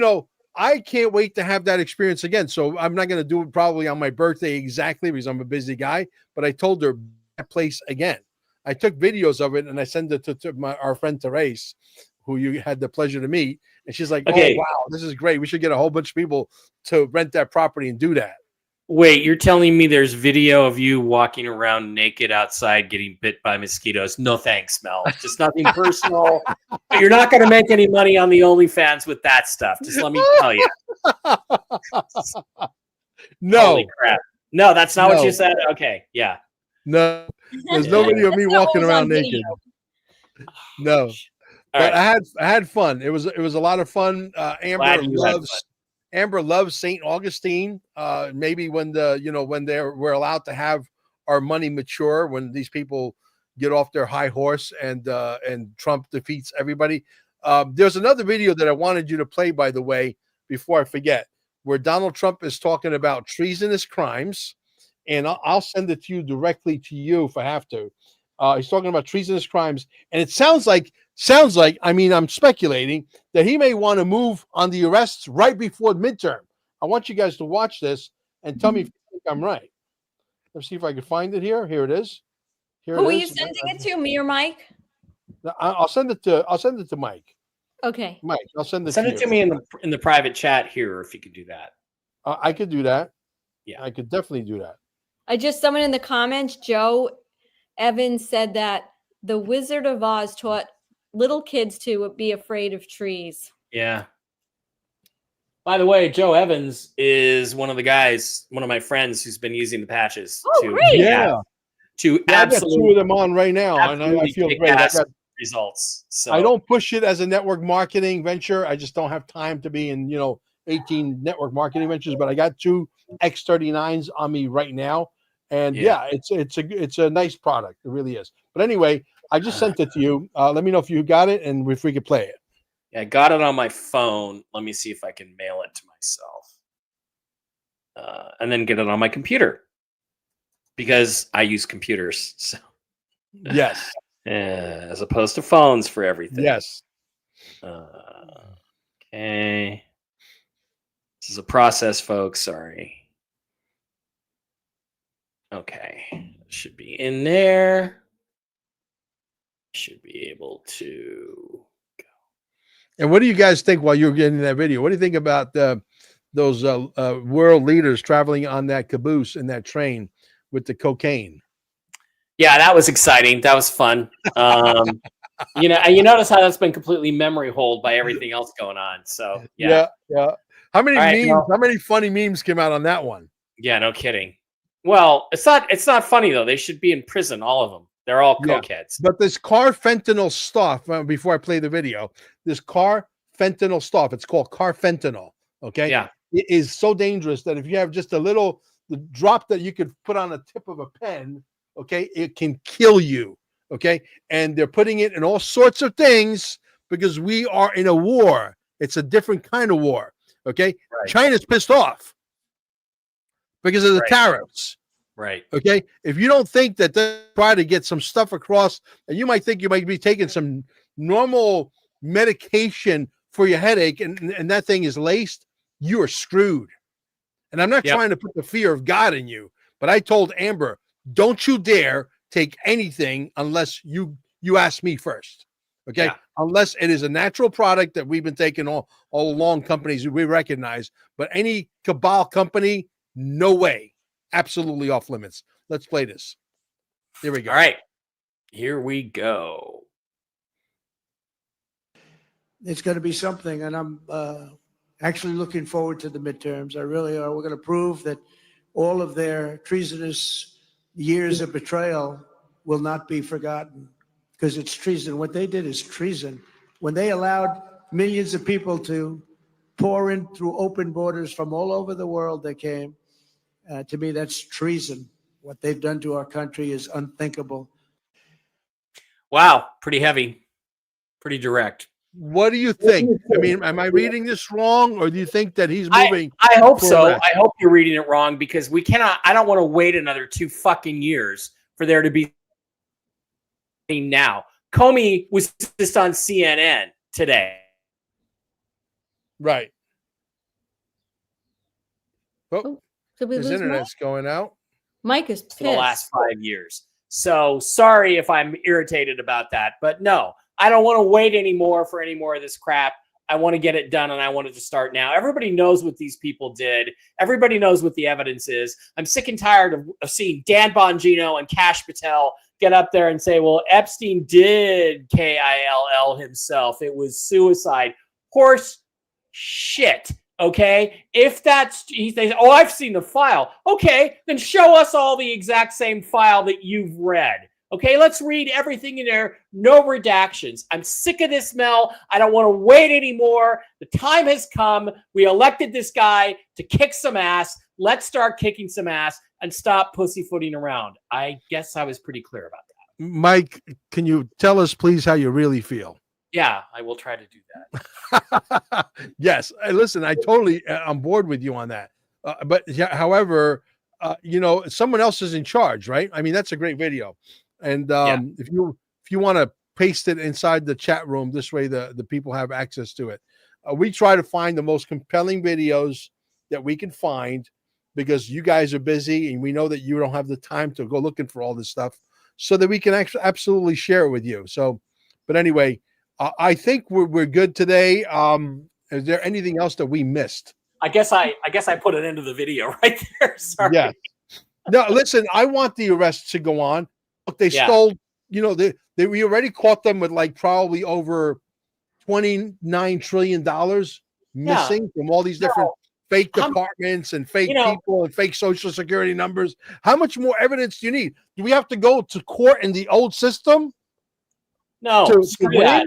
I can't wait to have that experience again. So I'm not going to do it probably on my birthday exactly, because I'm a busy guy, but I told her that place again. I took videos of it and I sent it to our friend Therese, who you had the pleasure to meet. And she's like, okay, oh, wow, this is great. We should get a whole bunch of people to rent that property and do that. Wait, you're telling me there's video of you walking around naked outside getting bit by mosquitoes? No thanks, Mel. Just nothing personal. But you're not going to make any money on the OnlyFans with that stuff. Just let me tell you. No. Holy crap. No, that's not what you said. Okay, yeah. No, there's no video of me walking around naked. No. But right. I had fun. It was a lot of fun. Amber loves St. Augustine. Maybe when we're allowed to have our money mature, when these people get off their high horse and Trump defeats everybody. There's another video that I wanted you to play, by the way, before I forget, where Donald Trump is talking about treasonous crimes, and I'll send it to you directly to you if I have to. He's talking about treasonous crimes, and it sounds like sounds like, I mean, I'm speculating that he may want to move on the arrests right before midterm. I want you guys to watch this and tell me if you think I'm right. Let's see if I can find it here. Here it is. Here Who are it you is. sending it to? Me or Mike? I'll send it to Mike. Okay. Mike, I'll send it Send to it you. to me in the private chat here, if you could do that. I could do that. Yeah, I could definitely do that. Someone in the comments, Joe Evans said that the Wizard of Oz taught little kids to be afraid of trees. Yeah. By the way, Joe Evans is one of my friends who's been using the patches. Oh, great. Yeah. To I got 2 of them on right now, and I feel great. I got results. So I don't push it as a network marketing venture. I just don't have time to be in, 18 network marketing ventures, but I got 2 X39s on me right now. And it's a nice product. It really is. But anyway, I just sent it to you. Let me know if you got it and if we could play it. Yeah, I got it on my phone. Let me see if I can mail it to myself. And then get it on my computer. Because I use computers. So yes. As opposed to phones for everything. Yes. Okay. This is a process, folks. Sorry. Okay. Should be in there. Should be able to go. And what do you guys think while you're getting that video? What do you think about those world leaders traveling on that caboose in that train with the cocaine? Yeah, that was exciting. That was fun. And you notice how that's been completely memory holed by everything else going on. So yeah. How many All right, memes? How many funny memes came out on that one? Yeah, no kidding. Well, it's not funny though. They should be in prison, all of them. They're all cokeheads. But this carfentanil stuff, before I play the video, this carfentanil stuff, it's called carfentanil. Okay. Yeah. It is so dangerous that if you have just the drop that you could put on the tip of a pen, okay, it can kill you. Okay. And they're putting it in all sorts of things because we are in a war. It's a different kind of war. Okay. Right. China's pissed off because of the tariffs. Right. Okay. If you don't think that they try to get some stuff across, and you might think you might be taking some normal medication for your headache and that thing is laced, you are screwed. And I'm not trying to put the fear of God in you, but I told Amber, don't you dare take anything unless you ask me first. Okay. Yeah. Unless it is a natural product that we've been taking all along, companies we recognize, but any cabal company, no way. Absolutely off limits. Let's play this. Here we go. All right. Here we go. It's going to be something, and I'm actually looking forward to the midterms. I really are. We're going to prove that all of their treasonous years of betrayal will not be forgotten, because it's treason. What they did is treason. When they allowed millions of people to pour in through open borders from all over the world, they came. To me, that's treason. What they've done to our country is unthinkable. Wow, pretty heavy, pretty direct. What do you think? I mean, am I reading this wrong, or do you think that he's moving? I hope so. I hope you're reading it wrong, because we cannot. I don't want to wait another 2 fucking years for there to be now. Comey was just on CNN today. Right. Oh, did we his lose internet's Mike? going out. Mike is pissed. For the last 5 years. So sorry if I'm irritated about that, but no, I don't want to wait anymore for any more of this crap. I want to get it done, and I want it to start now. Everybody knows what these people did. Everybody knows what the evidence is. I'm sick and tired of seeing Dan Bongino and Kash Patel get up there and say, well, Epstein did KILL himself. It was suicide. Horse shit. Okay, if that's, he says, oh, I've seen the file. Okay, then show us all the exact same file that you've read. Okay, let's read everything in there. No redactions. I'm sick of this, Mel. I don't want to wait anymore. The time has come. We elected this guy to kick some ass. Let's start kicking some ass and stop pussyfooting around. I guess I was pretty clear about that. Mike, can you tell us, please, how you really feel? Yeah, I will try to do that. Yes. Listen, I totally on board with you on that. But however, someone else is in charge, right? I mean, that's a great video. And if you want to paste it inside the chat room. This way the people have access to it. We try to find the most compelling videos that we can find, because you guys are busy and we know that you don't have the time to go looking for all this stuff, so that we can actually absolutely share it with you. So, but anyway, I think we're good today. Is there anything else that we missed? I guess I put it into the video right there. Sorry. Yeah. No, listen, I want the arrests to go on. Look, they stole, we already caught them with like probably over $29 trillion missing from all these different fake departments and fake people and fake social security numbers. How much more evidence do you need? Do we have to go to court in the old system? No, screw that.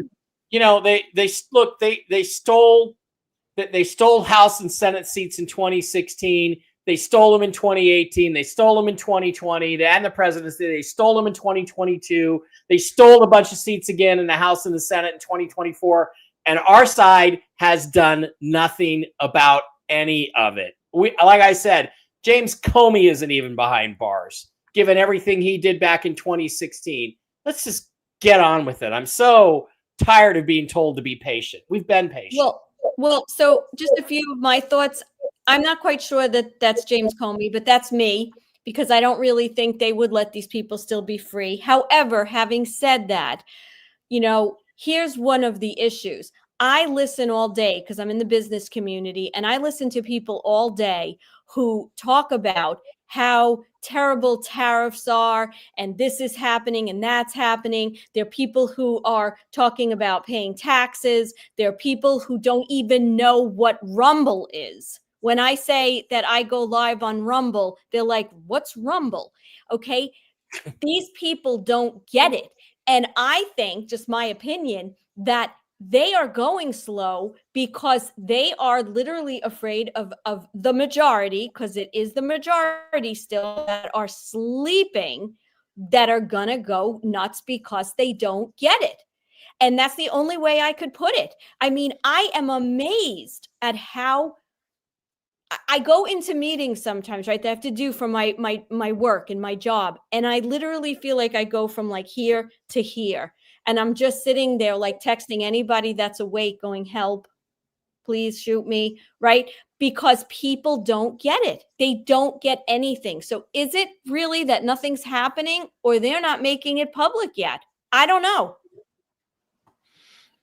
They stole House and Senate seats in 2016. They stole them in 2018. They stole them in 2020. And the presidency, they stole them in 2022. They stole a bunch of seats again in the House and the Senate in 2024. And our side has done nothing about any of it. Like I said, James Comey isn't even behind bars, given everything he did back in 2016. Let's just get on with it. I'm so tired of being told to be patient. We've been patient. Well, so just a few of my thoughts. I'm not quite sure that that's James Comey, but that's me, because I don't really think they would let these people still be free. However, having said that, here's one of the issues. I listen all day because I'm in the business community, and I listen to people all day who talk about how terrible tariffs are, and this is happening and that's happening. There are people who are talking about paying taxes. There are people who don't even know what Rumble is. When I say that I go live on Rumble, they're like, what's Rumble? Okay. These people don't get it. And I think, just my opinion, that they are going slow because they are literally afraid of the majority, because it is the majority still that are sleeping, that are going to go nuts because they don't get it. And that's the only way I could put it. I mean, I am amazed at how I go into meetings sometimes, right, that I have to do for my work and my job. And I literally feel like I go from like here to here. And I'm just sitting there like texting anybody that's awake going, help, please shoot me, right? Because people don't get it. They don't get anything. So is it really that nothing's happening, or they're not making it public yet? I don't know.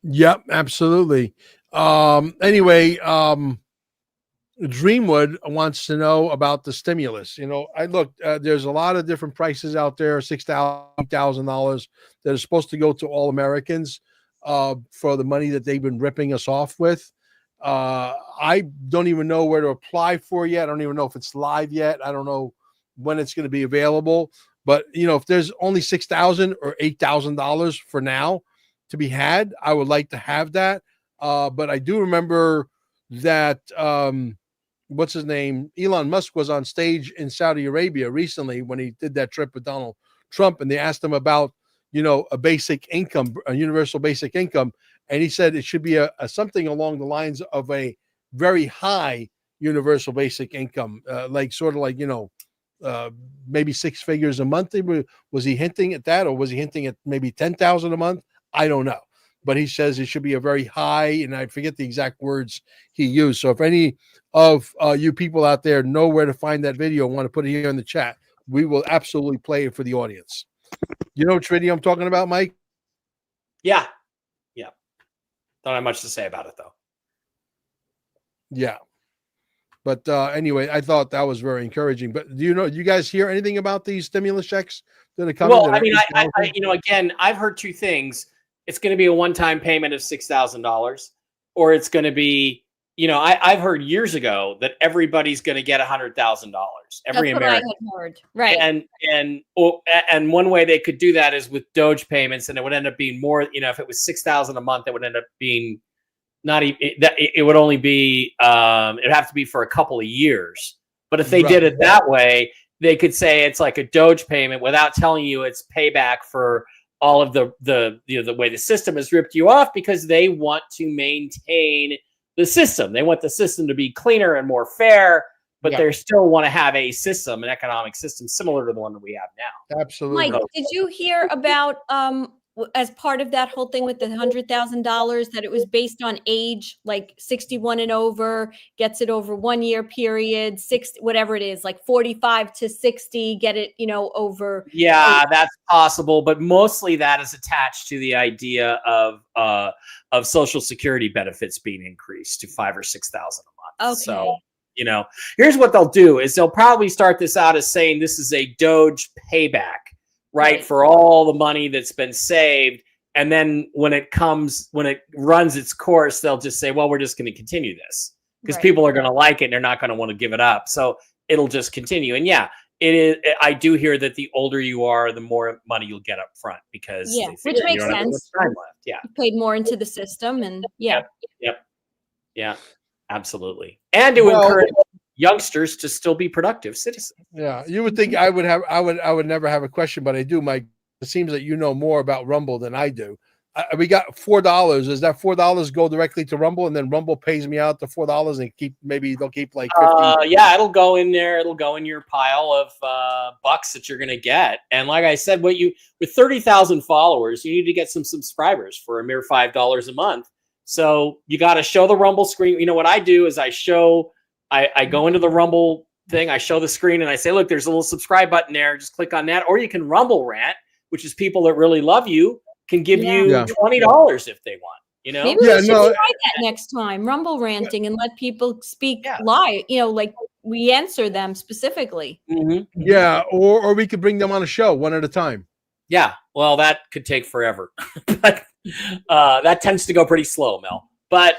Yep, absolutely. Anyway, Dreamwood wants to know about the stimulus. I looked, there's a lot of different prices out there, $6,000, $8,000 that are supposed to go to all Americans for the money that they've been ripping us off with. I don't even know where to apply for yet. I don't even know if it's live yet. I don't know when it's going to be available. But, if there's only $6,000 or $8,000 for now to be had, I would like to have that. But I do remember that what's his name? Elon Musk was on stage in Saudi Arabia recently when he did that trip with Donald Trump, and they asked him about, a basic income, a universal basic income. And he said it should be a something along the lines of a very high universal basic income, like sort of like, maybe 6 figures a month. Was he hinting at that, or was he hinting at maybe 10,000 a month? I don't know. But he says it should be a very high, and I forget the exact words he used. So if any of you people out there know where to find that video and want to put it here in the chat, we will absolutely play it for the audience. You know which video I'm talking about, Mike? Yeah. Don't have much to say about it, though. Yeah. But anyway, I thought that was very encouraging. But do you guys hear anything about these stimulus checks that are coming? Well, I mean, I again, I've heard two things. It's going to be a one-time payment of $6,000, or it's going to be, I've heard years ago that everybody's going to get $100,000. Every American. That's what I had heard. Right. And one way they could do that is with Doge payments, and it would end up being more. If it was $6,000 a month, it would end up being not even. It would only be. It'd have to be for a couple of years. But if they did it that way, they could say it's like a Doge payment without telling you it's payback for all of the way the system has ripped you off, because they want to maintain the system. They want the system to be cleaner and more fair, but they still want to have a system, an economic system similar to the one that we have now. Absolutely. Mike, did you hear about as part of that whole thing with the $100,000 that it was based on age, like 61 and over gets it over 1 year period, 60, whatever it is, like 45 to 60, get it, over. Yeah, that's possible, but mostly that is attached to the idea of Social Security benefits being increased to $5,000 or $6,000 a month. Okay. So, here's what they'll do is they'll probably start this out as saying this is a Doge payback, right, for all the money that's been saved. And then when it runs its course, they'll just say, well, we're just going to continue this because people are going to like it and they're not going to want to give it up. So it'll just continue. And yeah, it is. I do hear that the older you are, the more money you'll get up front because they which figure you makes don't have sense. much time left. Yeah. You paid more into the system and Yep. Yeah, absolutely. And to encourage youngsters to still be productive citizens. Yeah, you would think I would never have a question, but I do, Mike. It seems that you know more about Rumble than I do. We got $4. Does that $4 go directly to Rumble, and then Rumble pays me out the $4 and they'll keep like 50? Yeah, it'll go in there. It'll go in your pile of bucks that you're gonna get. And like I said, with 30,000 followers, you need to get some subscribers for a mere $5 a month. So you got to show the Rumble screen. You know what I do is I go into the Rumble thing, I show the screen, and I say, look, there's a little subscribe button there. Just click on that. Or you can Rumble rant, which is people that really love you can give you $20 if they want. Maybe we should try that next time, Rumble ranting, and let people speak live. Like we answer them specifically. Yeah, or we could bring them on a show one at a time. Yeah, well, that could take forever, but that tends to go pretty slow, Mel. But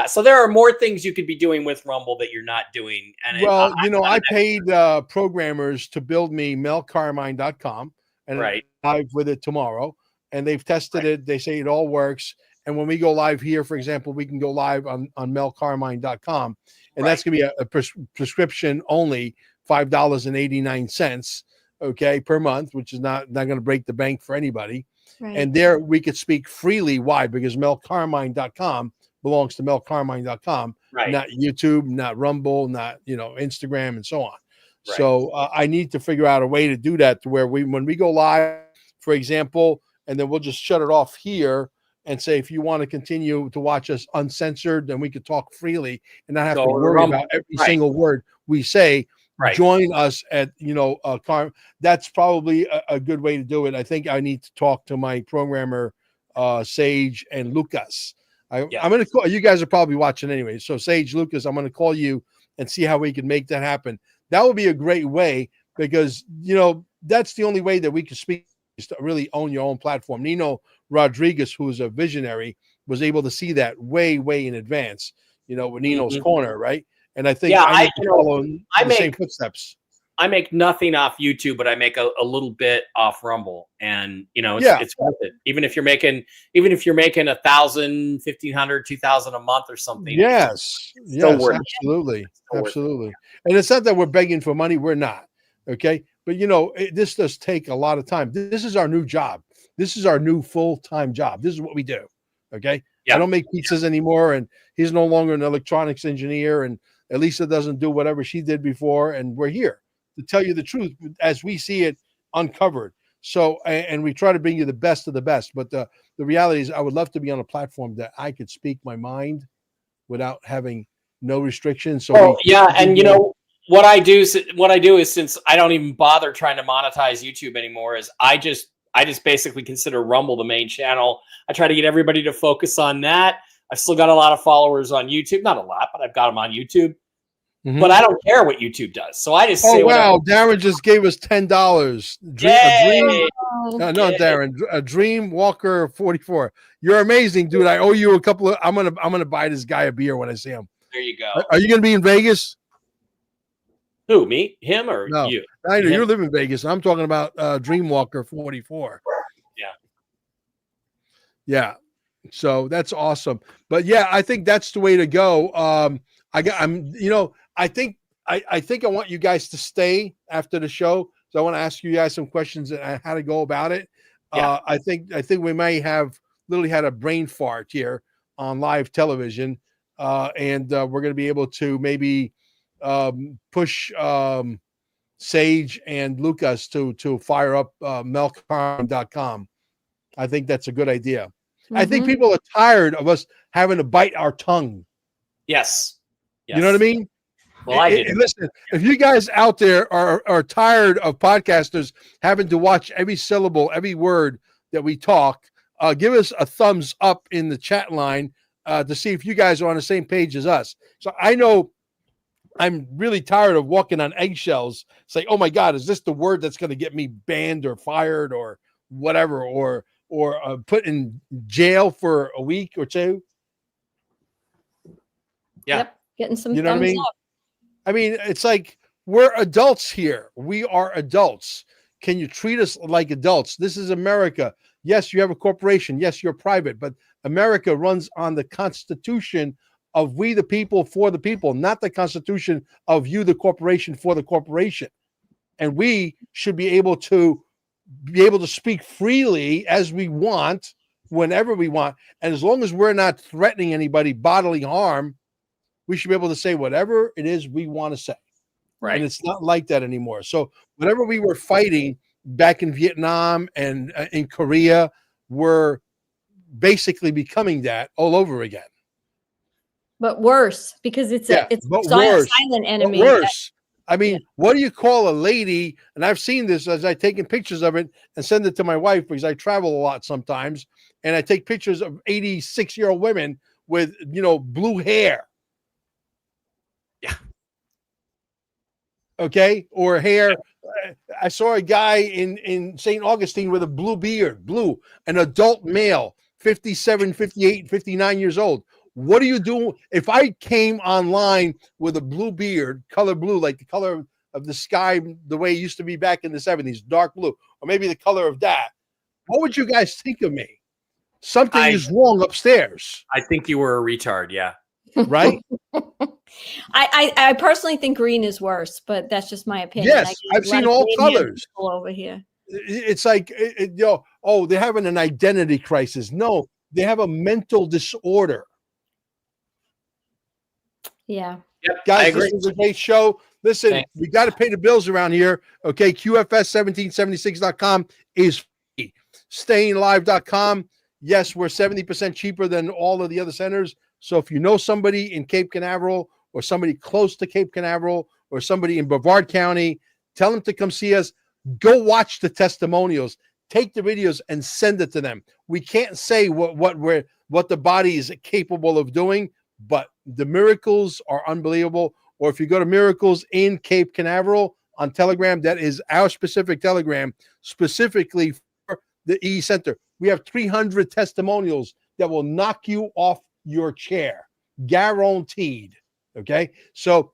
so there are more things you could be doing with Rumble that you're not doing. And I paid programmers to build me melcarmine.com, and I'm live with it tomorrow. And they've tested it. They say it all works. And when we go live here, for example, we can go live on melcarmine.com, and that's going to be a prescription only, $5.89. Okay, per month, which is not going to break the bank for anybody. Right. And there we could speak freely. Why? Because melcarmine.com belongs to melcarmine.com, not YouTube, not Rumble, not Instagram, and so on. Right. So I need to figure out a way to do that to where when we go live, for example, and then we'll just shut it off here and say, if you want to continue to watch us uncensored, then we could talk freely and not have to worry about every single word we say. Join us at that's probably a good way to do it. I think I need to talk to my programmer Sage and Lucas. I'm going to call you guys are probably watching anyway. So Sage, Lucas, I'm going to call you and see how we can make that happen. That would be a great way because that's the only way that we can speak is to really own your own platform. Nino Rodriguez, who's a visionary, was able to see that way in advance. With Nino's Corner, right? And I think I need to follow the same footsteps. I make nothing off YouTube, but I make a little bit off Rumble, and it's worth it. Even if you're making 1,000, 1,500, 2,000 a month or something. Yes, absolutely. And it's not that we're begging for money. We're not. Okay, but this does take a lot of time. This is our new job. This is our new full-time job. This is what we do. Okay. I don't make pizzas anymore, and he's no longer an electronics engineer, and Elisa doesn't do whatever she did before, and we're here to tell you the truth as we see it uncovered. So, and we try to bring you the best of the best, but the reality is I would love to be on a platform that I could speak my mind without having no restrictions. So what I do is, since I don't even bother trying to monetize YouTube anymore, is I just basically consider Rumble the main channel. I try to get everybody to focus on that. I've still got a lot of followers on YouTube. Not a lot, but I've got them on YouTube. But I don't care what YouTube does. So I just say, wow, Darren just gave us $10. Darren, a Dream Walker 44. You're amazing, dude. I owe you a couple of. I'm gonna buy this guy a beer when I see him. There you go. Are you gonna be in Vegas? Who, me, him, or no, you? I know you live in Vegas. I'm talking about Dreamwalker 44. Yeah. So that's awesome. But yeah, I think that's the way to go. I think I want you guys to stay after the show. So I want to ask you guys some questions on how to go about it. I think we may have literally had a brain fart here on live television, and we're going to be able to maybe push Sage and Lucas to fire up melcarmine.com. I think that's a good idea. I think Mhm. people are tired of us having to bite our tongue. Yes. You know what I Yes. mean? Well, I did. Listen, if you guys out there are tired of podcasters having to watch every syllable, every word that we talk, give us a thumbs up in the chat line to see if you guys are on the same page as us. So I know I'm really tired of walking on eggshells, say, oh my God, is this the word that's going to get me banned or fired or whatever, or put in jail for a week or two? Yeah. Yep. Getting some You know what I thumbs mean? up. I mean, it's like we're adults here. We are adults. Can you treat us like adults? This is America. Yes, you have a corporation. Yes, you're private, but America runs on the Constitution of we the people for the people, not the Constitution of you, the corporation, for the corporation. And we should be able to speak freely as we want, whenever we want. And as long as we're not threatening anybody bodily harm, we should be able to say whatever it is we want to say. Right. And it's not like that anymore. So whatever we were fighting back in Vietnam and in Korea, we're basically becoming that all over again. But worse, because it's Yeah, a but silent But enemy. worse. I mean, what do you call a lady? And I've seen this as I've taken pictures of it and send it to my wife because I travel a lot sometimes. And I take pictures of 86-year-old women with, blue hair. Yeah. Okay. Or hair. I saw a guy in St. Augustine with a blue beard, an adult male, 57, 58, 59 years old. What do you do if I came online with a blue beard, color blue, like the color of the sky, the way it used to be back in the 70s, dark blue, or maybe the color of that? What would you guys think of me? Something is wrong upstairs. I think you were a retard. Yeah. Right? I personally think green is worse, but that's just my opinion. Yes, I've seen all colors over here. It's like, oh, they're having an identity crisis. No, they have a mental disorder. Yeah. Yep, Guys, this was a great show. Listen, Thanks. we got to pay the bills around here. Okay, QFS1776.com is free. StayingLive.com. Yes, we're 70% cheaper than all of the other centers. So if you know somebody in Cape Canaveral or somebody close to Cape Canaveral or somebody in Brevard County, tell them to come see us. Go watch the testimonials. Take the videos and send it to them. We can't say what the body is capable of doing, but the miracles are unbelievable. Or if you go to Miracles in Cape Canaveral on Telegram, that is our specific Telegram, specifically for the E Center. We have 300 testimonials that will knock you off your chair, guaranteed. Okay. So,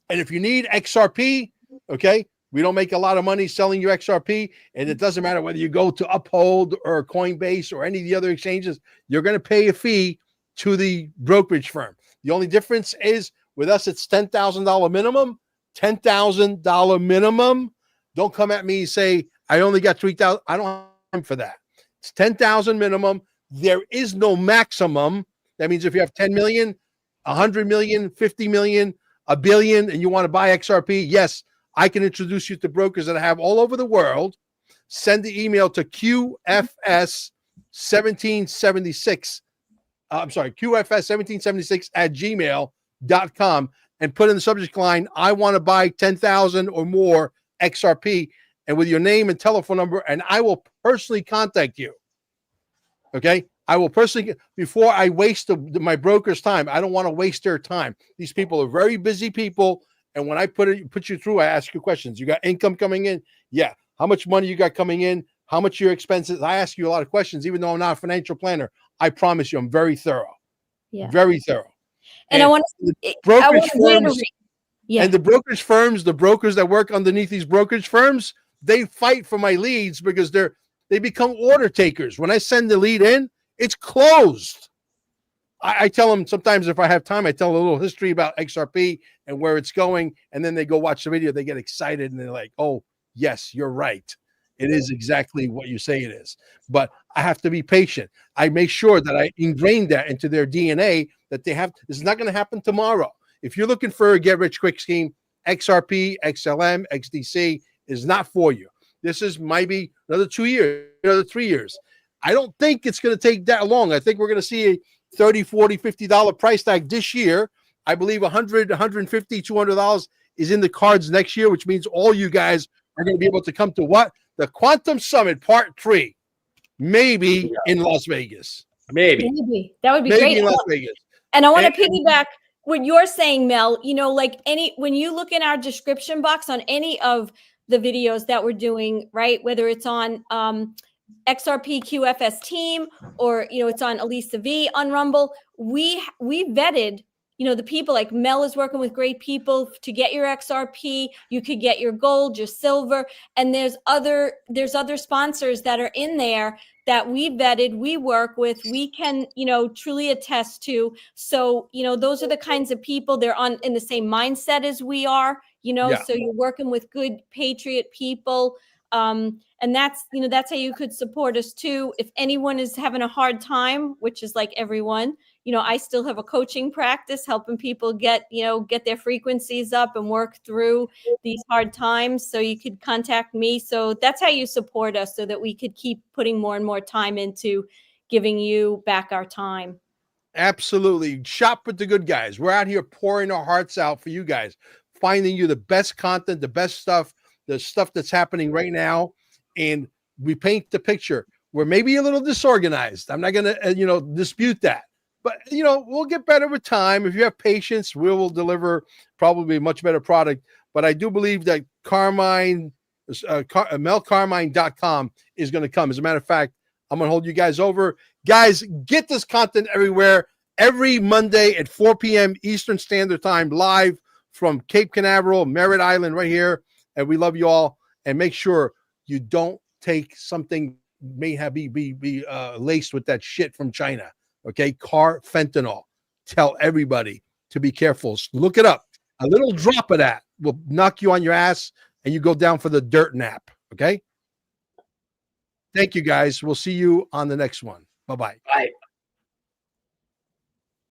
and if you need XRP, okay, we don't make a lot of money selling you XRP, and it doesn't matter whether you go to Uphold or Coinbase or any of the other exchanges, you're going to pay a fee to the brokerage firm. The only difference is with us, it's $10,000 minimum, $10,000 minimum. Don't come at me and say, I only got 3,000. I don't have time for that. It's 10,000 minimum. There is no maximum. That means if you have 10 million, 100 million, 50 million, a billion, and you want to buy XRP, yes, I can introduce you to brokers that I have all over the world. Send the email to QFS1776. QFS1776@gmail.com and put in the subject line, I want to buy 10,000 or more XRP, and with your name and telephone number, and I will personally contact you. Okay? I will personally, before I waste my broker's time. I don't want to waste their time. These people are very busy people. And when I put you through, I ask you questions. You got income coming in? Yeah. How much money you got coming in? How much your expenses? I ask you a lot of questions, even though I'm not a financial planner. I promise you, I'm very thorough. Yeah. Very thorough. And I want to reiterate. Yeah. And the brokerage firms, the brokers that work underneath these brokerage firms, they fight for my leads because they become order takers. When I send the lead in, it's closed. I tell them sometimes if I have time, I tell a little history about XRP and where it's going. And then they go watch the video. They get excited and they're like, oh, yes, you're right. It is exactly what you say it is. But I have to be patient. I make sure that I ingrain that into their DNA that they have. This is not going to happen tomorrow. If you're looking for a get-rich-quick scheme, XRP, XLM, XDC is not for you. This is maybe another 2 years, another 3 years. I don't think it's going to take that long. I think we're going to see a $30, $40, $50 price tag this year. I believe $100, $150, $200 is in the cards next year, which means all you guys are going to be able to come to what? The Quantum Summit Part 3, maybe in Las Vegas. Maybe. That would be Maybe great. in Las Vegas. And I want to piggyback what you're saying, Mel. You know, like when you look in our description box on any of the videos that we're doing, right? Whether it's on XRP QFS team or, you know, it's on Elisa V on Rumble, we vetted, you know, the people. Like Mel is working with great people to get your XRP. You could get your gold, your silver, and there's other sponsors that are in there that we vetted, we work with, we can, you know, truly attest to. So, you know, those are the kinds of people. They're in the same mindset as we are, you know. Yeah. So you're working with good patriot people. And that's, you know, that's how you could support us too. If anyone is having a hard time, which is like everyone, you know, I still have a coaching practice helping people get their frequencies up and work through these hard times. So you could contact me. So that's how you support us, so that we could keep putting more and more time into giving you back our time. Absolutely. Shop with the good guys. We're out here pouring our hearts out for you guys, finding you the best content, the best stuff, the stuff that's happening right now. And we paint the picture. We're maybe a little disorganized. I'm not going to, dispute that. But, we'll get better with time. If you have patience, we will deliver probably a much better product. But I do believe that melcarmine.com is going to come. As a matter of fact, I'm going to hold you guys over. Guys, get this content everywhere. Every Monday at 4 p.m. Eastern Standard Time, live from Cape Canaveral, Merritt Island, right here. And we love you all. And make sure you don't take something may have be laced with that shit from China. Okay, fentanyl. Tell everybody to be careful. Look it up. A little drop of that will knock you on your ass, and you go down for the dirt nap. Okay. Thank you, guys. We'll see you on the next one. Bye-bye. Bye.